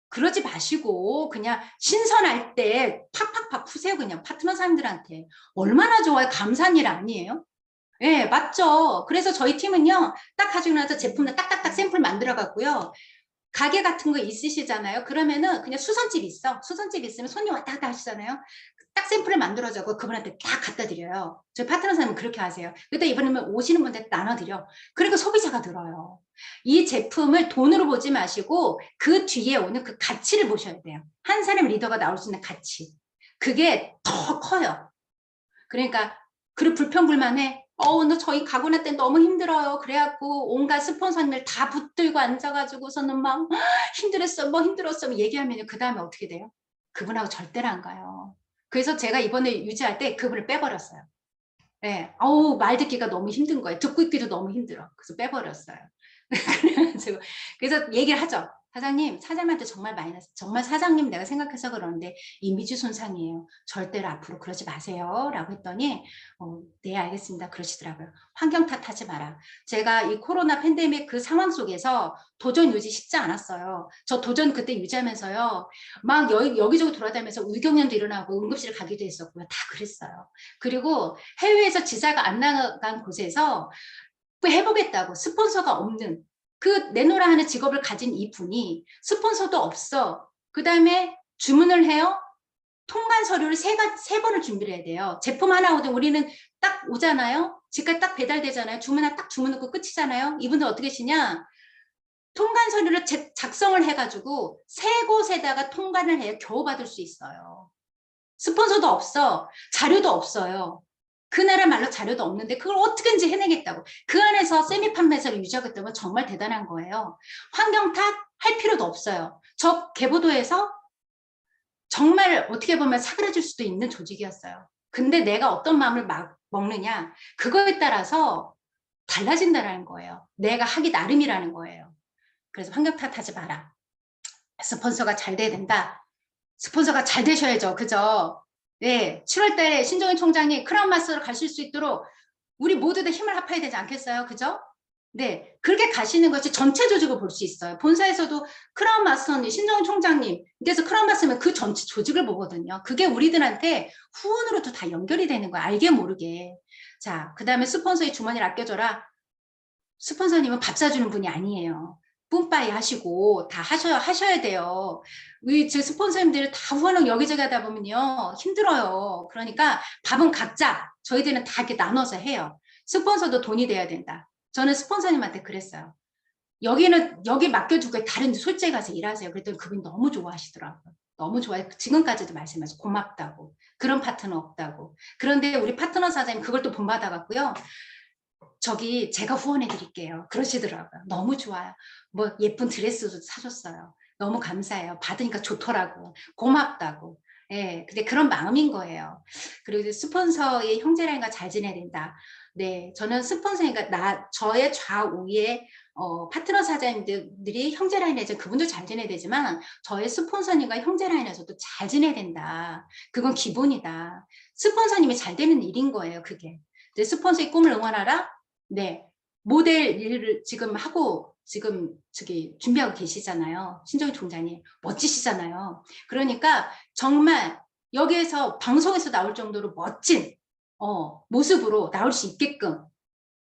그러지 마시고 그냥 신선할 때 팍팍팍 푸세요. 그냥 파트너 사람들한테. 얼마나 좋아요. 감사한 일 아니에요? 예, 맞죠. 그래서 저희 팀은요, 딱 가지고 나서 제품을 딱딱딱 샘플 만들어 갖고요. 가게 같은 거 있으시잖아요. 그러면은 그냥 수선집 있어. 수선집 있으면 손님 왔다 갔다 하시잖아요. 딱 샘플을 만들어주고 그분한테 딱 갖다 드려요. 저희 파트너 사람은 그렇게 하세요. 그때 이번에는 오시는 분들 나눠드려. 그리고 소비자가 들어요. 이 제품을 돈으로 보지 마시고 그 뒤에 오는 그 가치를 보셔야 돼요. 한 사람 리더가 나올 수 있는 가치. 그게 더 커요. 그러니까 그리고 불평불만해. 너 저희 가구나 때 너무 힘들어요. 그래갖고 온갖 스폰서님을 다 붙들고 앉아가지고서는 막 힘들었어, 뭐 힘들었어, 뭐 얘기하면 그 다음에 어떻게 돼요? 그분하고 절대로 안 가요. 그래서 제가 이번에 유지할 때 그분을 빼버렸어요. 네. 말 듣기가 너무 힘든 거예요. 듣고 있기도 너무 힘들어. 그래서 빼버렸어요. 그래가지고 그래서 얘기를 하죠. 사장님, 사장님한테 정말 마이너스, 정말 사장님 내가 생각해서 그러는데 이미지 손상이에요. 절대로 앞으로 그러지 마세요. 라고 했더니 네, 알겠습니다. 그러시더라고요. 환경 탓하지 마라. 제가 이 코로나 팬데믹 그 상황 속에서 도전 유지 쉽지 않았어요. 저 도전 그때 유지하면서요. 막 여기저기 돌아다니면서 의경련도 일어나고 응급실 가기도 했었고요. 다 그랬어요. 그리고 해외에서 지사가 안 나간 곳에서 해보겠다고 스폰서가 없는 그 내노라 하는 직업을 가진 이분이 스폰서도 없어. 그 다음에 주문을 해요. 통관 서류를 세 번을 준비를 해야 돼요. 제품 하나 오든 우리는 딱 오잖아요. 집까지 딱 배달되잖아요. 주문 하나 딱 주문 넣고 끝이잖아요. 이분들 어떻게 하시냐. 통관 서류를 작성을 해가지고 세 곳에다가 통관을 해야 겨우 받을 수 있어요. 스폰서도 없어. 자료도 없어요. 그 나라 말로 자료도 없는데 그걸 어떻게든지 해내겠다고. 그 안에서 세미 판매사를 유지하겠다면 정말 대단한 거예요. 환경 탓 할 필요도 없어요. 저 개보도에서 정말 어떻게 보면 사그라질 수도 있는 조직이었어요. 근데 내가 어떤 마음을 먹느냐 그거에 따라서 달라진다는 거예요. 내가 하기 나름이라는 거예요. 그래서 환경 탓하지 마라. 스폰서가 잘 돼야 된다. 스폰서가 잘 되셔야죠. 그죠? 네, 7월 달에 신정희 총장이 크라운 마스터로 가실 수 있도록 우리 모두 다 힘을 합해야 되지 않겠어요? 그죠? 네, 그렇게 가시는 것이 전체 조직을 볼 수 있어요. 본사에서도 크라운 마스터님, 신정희 총장님, 그래서 크라운 마스터면 그 전체 조직을 보거든요. 그게 우리들한테 후원으로도 다 연결이 되는 거야. 알게 모르게. 자, 그 다음에 스폰서의 주머니를 아껴줘라. 스폰서님은 밥 사주는 분이 아니에요. 뿜빠이 하시고 다 하셔야 돼요. 우리 제 스폰서님들 다 후원을 여기저기 하다 보면요. 힘들어요. 그러니까 밥은 각자 저희들은 다 이렇게 나눠서 해요. 스폰서도 돈이 돼야 된다. 저는 스폰서님한테 그랬어요. 여기 맡겨두고 다른 솔직히 가서 일하세요. 그랬더니 그분이 너무 좋아하시더라고요. 너무 좋아요. 지금까지도 말씀하셔. 고맙다고. 그런 파트너 없다고. 그런데 우리 파트너 사장님 그걸 또 본받아갖고요. 저기 제가 후원해 드릴게요. 그러시더라고요. 너무 좋아요. 뭐 예쁜 드레스도 사줬어요. 너무 감사해요. 받으니까 좋더라고. 고맙다고. 예, 근데 그런 마음인 거예요. 그리고 스폰서의 형제라인과 잘 지내야 된다. 네, 저는 스폰서니까 저의 좌우에 파트너 사장님들이 형제라인에서 그분도 잘 지내야 되지만 저의 스폰서님과 형제라인에서도 잘 지내야 된다. 그건 기본이다. 스폰서님이 잘 되는 일인 거예요, 그게. 스폰서의 꿈을 응원하라? 네. 모델 일을 지금 하고 지금 저기 준비하고 계시잖아요. 신정희 총장님. 멋지시잖아요. 그러니까 정말 여기에서 방송에서 나올 정도로 멋진 모습으로 나올 수 있게끔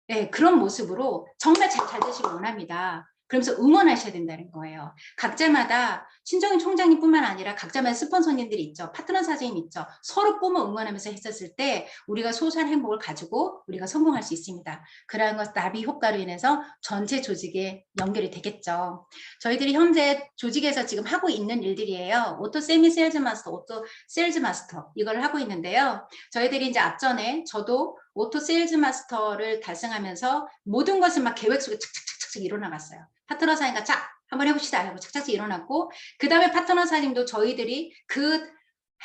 네, 그런 모습으로 정말 잘 되시길 원합니다. 그러면서 응원하셔야 된다는 거예요. 각자마다 신정희 총장님뿐만 아니라 각자마다 스폰서님들이 있죠. 파트너 사장님 있죠. 서로 뿜어 응원하면서 했었을 때 우리가 소소한 행복을 가지고 우리가 성공할 수 있습니다. 그러한 것 나비 효과로 인해서 전체 조직에 연결이 되겠죠. 저희들이 현재 조직에서 지금 하고 있는 일들이에요. 오토 세미 세일즈 마스터, 오토 세일즈 마스터 이걸 하고 있는데요. 저희들이 이제 앞전에 저도 오토 세일즈 마스터를 달성하면서 모든 것을 막 계획 속에 착착착착 일어나갔어요. 파트너 사장님과 자 한번 해봅시다 하고 착착착 일어났고 그 다음에 파트너 사장님도 저희들이 그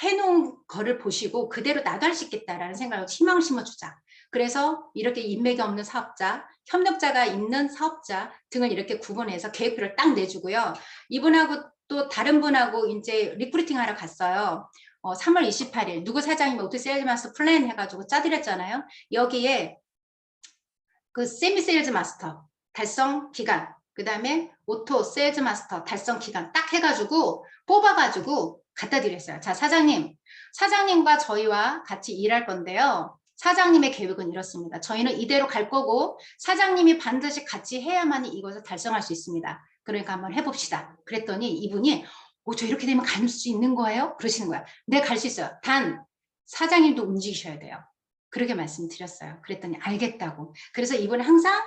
해놓은 거를 보시고 그대로 나도 할 수 있겠다라는 생각을 희망을 심어주자. 그래서 이렇게 인맥이 없는 사업자, 협력자가 있는 사업자 등을 이렇게 구분해서 계획표를 딱 내주고요. 이분하고 또 다른 분하고 이제 리크루팅 하러 갔어요. 3월 28일 누구 사장님 오토 세일즈 마스터 플랜 해가지고 짜드렸잖아요. 여기에 그 세미 세일즈 마스터 달성 기간 그 다음에 오토 세일즈 마스터 달성 기간 딱 해가지고 뽑아가지고 갖다 드렸어요. 자 사장님과 저희와 같이 일할 건데요. 사장님의 계획은 이렇습니다. 저희는 이대로 갈 거고 사장님이 반드시 같이 해야만이 이것을 달성할 수 있습니다. 그러니까 한번 해봅시다. 그랬더니 이분이 저 이렇게 되면 갈 수 있는 거예요? 그러시는 거야. 네, 갈 수 있어요. 단 사장님도 움직이셔야 돼요. 그렇게 말씀드렸어요. 그랬더니 알겠다고. 그래서 이분은 항상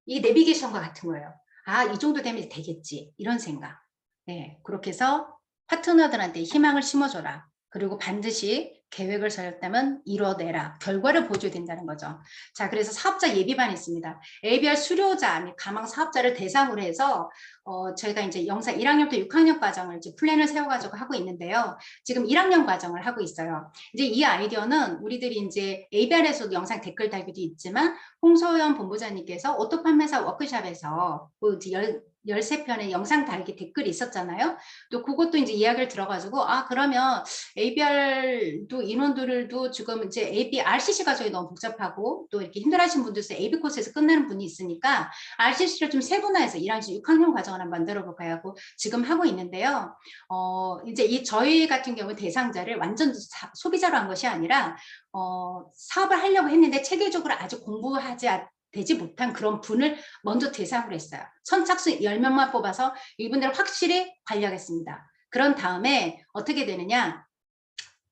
이 내비게이션과 같은 거예요. 아, 이 정도 되면 되겠지. 이런 생각. 네, 그렇게 해서 파트너들한테 희망을 심어줘라. 그리고 반드시 계획을 세웠다면 이뤄내라. 결과를 보여줘야 된다는 거죠. 자, 그래서 사업자 예비반이 있습니다. ABR 수료자 및 가망 사업자를 대상으로 해서 저희가 이제 영상 1학년부터 6학년 과정을 이제 플랜을 세워가지고 하고 있는데요. 지금 1학년 과정을 하고 있어요. 이제 이 아이디어는 우리들이 이제 ABR에서도 영상 댓글 달기도 있지만 홍소연 본부장님께서 오토판매사 워크숍에서 그 이제 13편의 영상 달기 댓글이 있었잖아요. 또 그것도 이제 이야기를 들어가지고 그러면 ABR도 인원들도 지금 이제 RCC 과정이 너무 복잡하고 또 이렇게 힘들어하시는 분들도 AB 코스에서 끝나는 분이 있으니까 RCC를 좀 세분화해서 1학년 6학년 과정을 한번 만들어 볼까 하고 지금 하고 있는데요. 이제 저희 같은 경우 대상자를 완전 소비자로 한 것이 아니라 사업을 하려고 했는데 체계적으로 아직 공부하지 되지 못한 그런 분을 먼저 대상으로 했어요. 선착순 10명만 뽑아서 이분들을 확실히 관리하겠습니다. 그런 다음에 어떻게 되느냐,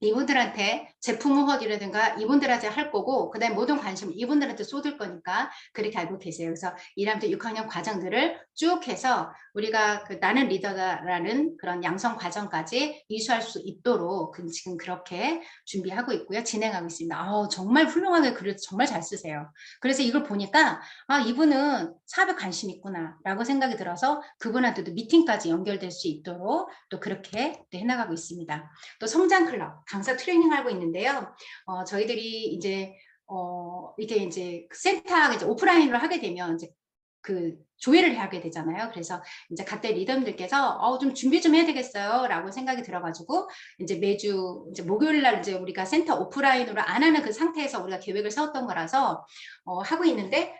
이분들한테 제품 후원이라든가 이분들한테 할 거고 그다음에 모든 관심을 이분들한테 쏟을 거니까 그렇게 알고 계세요. 그래서 1학년부터 6학년 과정들을 쭉 해서 우리가 그 나는 리더다라는 그런 양성 과정까지 이수할 수 있도록 지금 그렇게 준비하고 있고요. 진행하고 있습니다. 정말 훌륭하게 글을 정말 잘 쓰세요. 그래서 이걸 보니까 이분은 사업에 관심 있구나 라고 생각이 들어서 그분한테도 미팅까지 연결될 수 있도록 또 그렇게 또 해나가고 있습니다. 또 성장 클럽 강사 트레이닝 하고 있는데요. 저희들이 이제 이게 이제 센터 이제 오프라인으로 하게 되면 이제 그 조회를 하게 되잖아요. 그래서 이제 그때 리더님들께서 좀 준비 좀 해야 되겠어요라고 생각이 들어가지고 이제 매주 이제 목요일 날 이제 우리가 센터 오프라인으로 안 하는 그 상태에서 우리가 계획을 세웠던 거라서 하고 있는데.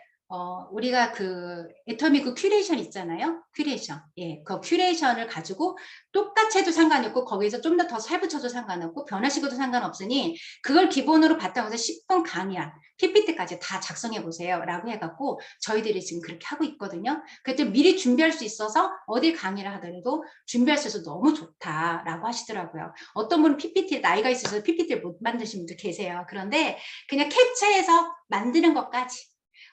우리가 그 애터미 그 큐레이션 있잖아요. 큐레이션. 예, 그 큐레이션을 가지고 똑같이 해도 상관이 없고 거기에서 좀 더 살붙여도 상관없고 변화시켜도 상관없으니 그걸 기본으로 바탕으로 해서 10분 강의한 PPT까지 다 작성해 보세요 라고 해갖고 저희들이 지금 그렇게 하고 있거든요. 그때 미리 준비할 수 있어서 어디 강의를 하더라도 준비할 수 있어서 너무 좋다라고 하시더라고요. 어떤 분은 PPT 나이가 있어서 PPT를 못 만드신 분도 계세요. 그런데 그냥 캡처해서 만드는 것까지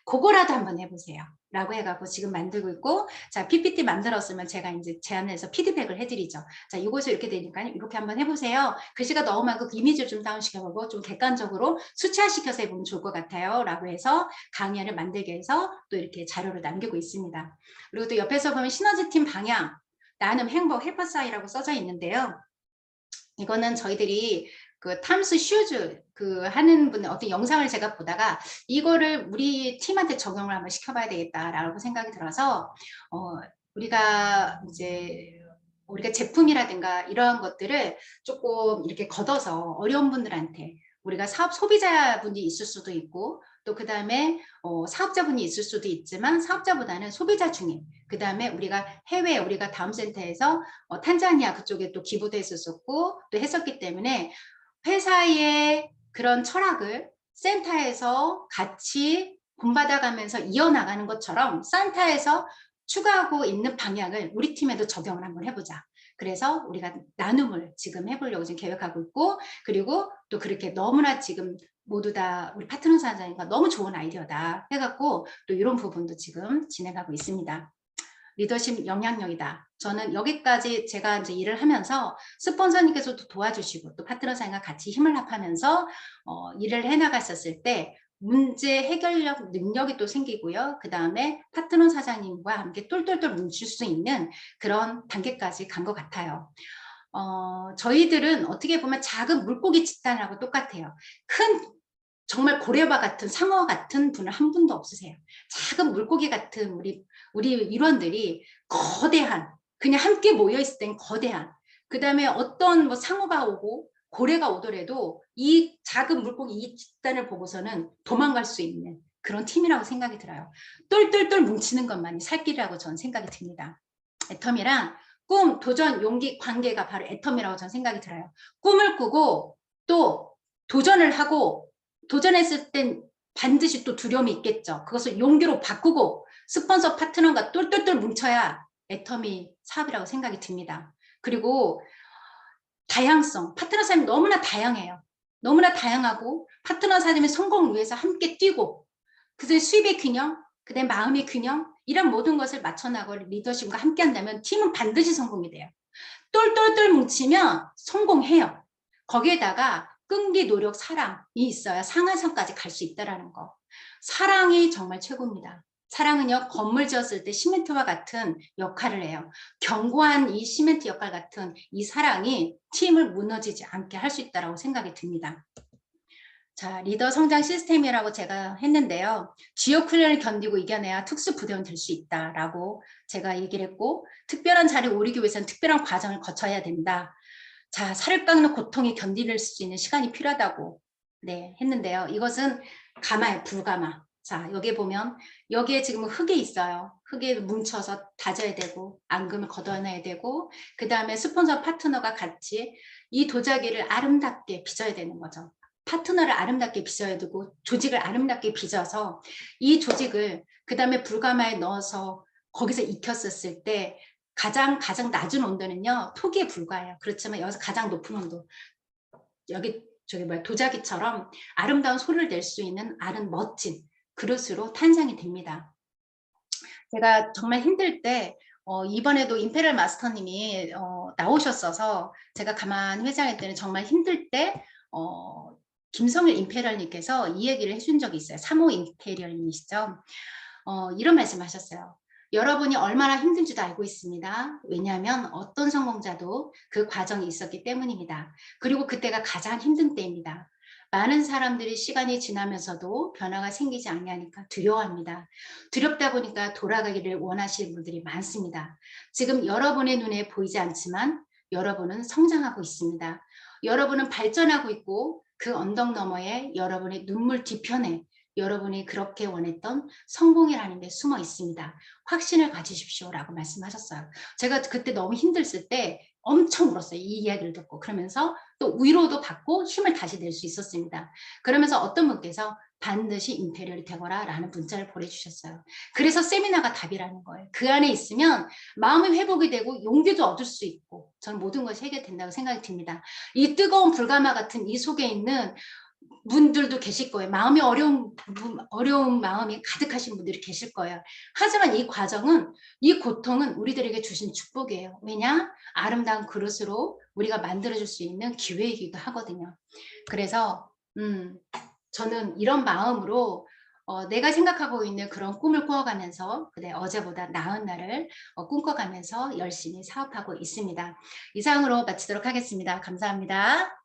그거라도 한번 해보세요. 라고 해갖고 지금 만들고 있고, 자, PPT 만들었으면 제가 이제 제안해서 피드백을 해드리죠. 자, 이것이 이렇게 되니까 이렇게 한번 해보세요. 글씨가 너무 많고 이미지를 좀 다운시켜보고 좀 객관적으로 수치화시켜서 해보면 좋을 것 같아요. 라고 해서 강의안을 만들게 해서 또 이렇게 자료를 남기고 있습니다. 그리고 또 옆에서 보면 시너지 팀 방향, 나눔 행복 헬퍼사이라고 써져 있는데요. 이거는 저희들이 그 탐스 슈즈 그 하는 분 어떤 영상을 제가 보다가 이거를 우리 팀한테 적용을 한번 시켜봐야 되겠다라고 생각이 들어서 우리가 이제 우리가 제품이라든가 이러한 것들을 조금 이렇게 걷어서 어려운 분들한테 우리가 사업 소비자분이 있을 수도 있고 또 그 다음에 사업자분이 있을 수도 있지만 사업자보다는 소비자 중에 그 다음에 우리가 해외 우리가 다음 센터에서 탄자니아 그쪽에 또 기부도 했었고 또 했었기 때문에 회사의 그런 철학을 센터에서 같이 본받아가면서 이어나가는 것처럼 센터에서 추가하고 있는 방향을 우리 팀에도 적용을 한번 해보자. 그래서 우리가 나눔을 지금 해보려고 지금 계획하고 있고 그리고 또 그렇게 너무나 지금 모두 다 우리 파트너 사장님과 너무 좋은 아이디어다 해갖고 또 이런 부분도 지금 진행하고 있습니다. 리더십 영향력이다. 저는 여기까지 제가 이제 일을 하면서 스폰서님께서도 도와주시고 또 파트너 사장과 같이 힘을 합하면서 일을 해나갔었을 때 문제 해결력 능력이 또 생기고요. 그 다음에 파트너 사장님과 함께 똘똘똘 뭉칠 수 있는 그런 단계까지 간 것 같아요. 저희들은 어떻게 보면 작은 물고기 집단하고 똑같아요. 큰 정말 고래바 같은 상어 같은 분은 한 분도 없으세요. 작은 물고기 같은 우리 일원들이 거대한 그냥 함께 모여 있을 땐 거대한 그 다음에 어떤 뭐 상어가 오고 고래가 오더라도 이 작은 물고기 이 집단을 보고서는 도망갈 수 있는 그런 팀이라고 생각이 들어요. 똘똘똘 뭉치는 것만이 살 길이라고 저는 생각이 듭니다. 애텀이랑 꿈, 도전, 용기, 관계가 바로 애텀이라고 저는 생각이 들어요. 꿈을 꾸고 또 도전을 하고 도전했을 땐 반드시 또 두려움이 있겠죠. 그것을 용기로 바꾸고 스폰서 파트너가 똘똘똘 뭉쳐야 애터미 사업이라고 생각이 듭니다. 그리고 다양성, 파트너 사람이 너무나 다양해요. 너무나 다양하고 파트너 사람의 성공을 위해서 함께 뛰고 그들 수입의 균형, 그다음에 마음의 균형 이런 모든 것을 맞춰나가고 리더십과 함께 한다면 팀은 반드시 성공이 돼요. 똘똘똘 뭉치면 성공해요. 거기에다가 끈기, 노력, 사랑이 있어야 상한선까지 갈 수 있다는 거. 사랑이 정말 최고입니다. 사랑은요, 건물 지었을 때 시멘트와 같은 역할을 해요. 견고한 이 시멘트 역할 같은 이 사랑이 팀을 무너지지 않게 할 수 있다고 생각이 듭니다. 자, 리더 성장 시스템이라고 제가 했는데요. 지역 훈련을 견디고 이겨내야 특수 부대원 될 수 있다라고 제가 얘기를 했고, 특별한 자리에 오르기 위해서는 특별한 과정을 거쳐야 된다. 자, 살을 깎는 고통이 견딜 수 있는 시간이 필요하다고 했는데요. 이것은 가마예요, 불가마. 자, 여기에 보면 여기에 지금 흙이 있어요. 흙에 뭉쳐서 다져야 되고 앙금을 걷어내야 되고 그 다음에 스폰서 파트너가 같이 이 도자기를 아름답게 빚어야 되는 거죠. 파트너를 아름답게 빚어야 되고 조직을 아름답게 빚어서 이 조직을 그 다음에 불가마에 넣어서 거기서 익혔었을 때 가장 낮은 온도는요 토기에 불과해요. 그렇지만 여기서 가장 높은 온도 여기 도자기처럼 아름다운 소리를 낼 수 있는 멋진 그릇으로 탄생이 됩니다. 제가 정말 힘들 때 이번에도 임페리얼 마스터님이 나오셨어서 제가 가만히 회상했더니 정말 힘들 때 김성일 임페리얼님께서 이 얘기를 해준 적이 있어요. 3호 임페리얼님이시죠. 이런 말씀하셨어요. 여러분이 얼마나 힘든지도 알고 있습니다. 왜냐하면 어떤 성공자도 그 과정이 있었기 때문입니다. 그리고 그때가 가장 힘든 때입니다. 많은 사람들이 시간이 지나면서도 변화가 생기지 않냐니까 두려워합니다. 두렵다 보니까 돌아가기를 원하시는 분들이 많습니다. 지금 여러분의 눈에 보이지 않지만 여러분은 성장하고 있습니다. 여러분은 발전하고 있고 그 언덕 너머에 여러분의 눈물 뒤편에 여러분이 그렇게 원했던 성공이라는 게 숨어 있습니다. 확신을 가지십시오라고 말씀하셨어요. 제가 그때 너무 힘들었을 때 엄청 울었어요. 이 이야기를 듣고. 그러면서 또 위로도 받고 힘을 다시 낼 수 있었습니다. 그러면서 어떤 분께서 반드시 임페리얼이 되거라 라는 문자를 보내주셨어요. 그래서 세미나가 답이라는 거예요. 그 안에 있으면 마음의 회복이 되고 용기도 얻을 수 있고 저는 모든 것이 해결된다고 생각이 듭니다. 이 뜨거운 불가마 같은 이 속에 있는 분들도 계실 거예요. 마음이 어려운 마음이 가득하신 분들이 계실 거예요. 하지만 이 과정은 이 고통은 우리들에게 주신 축복이에요. 왜냐? 아름다운 그릇으로 우리가 만들어줄 수 있는 기회이기도 하거든요. 그래서 저는 이런 마음으로 내가 생각하고 있는 그런 꿈을 꾸어가면서 어제보다 나은 날을 꿈꿔가면서 열심히 사업하고 있습니다. 이상으로 마치도록 하겠습니다. 감사합니다.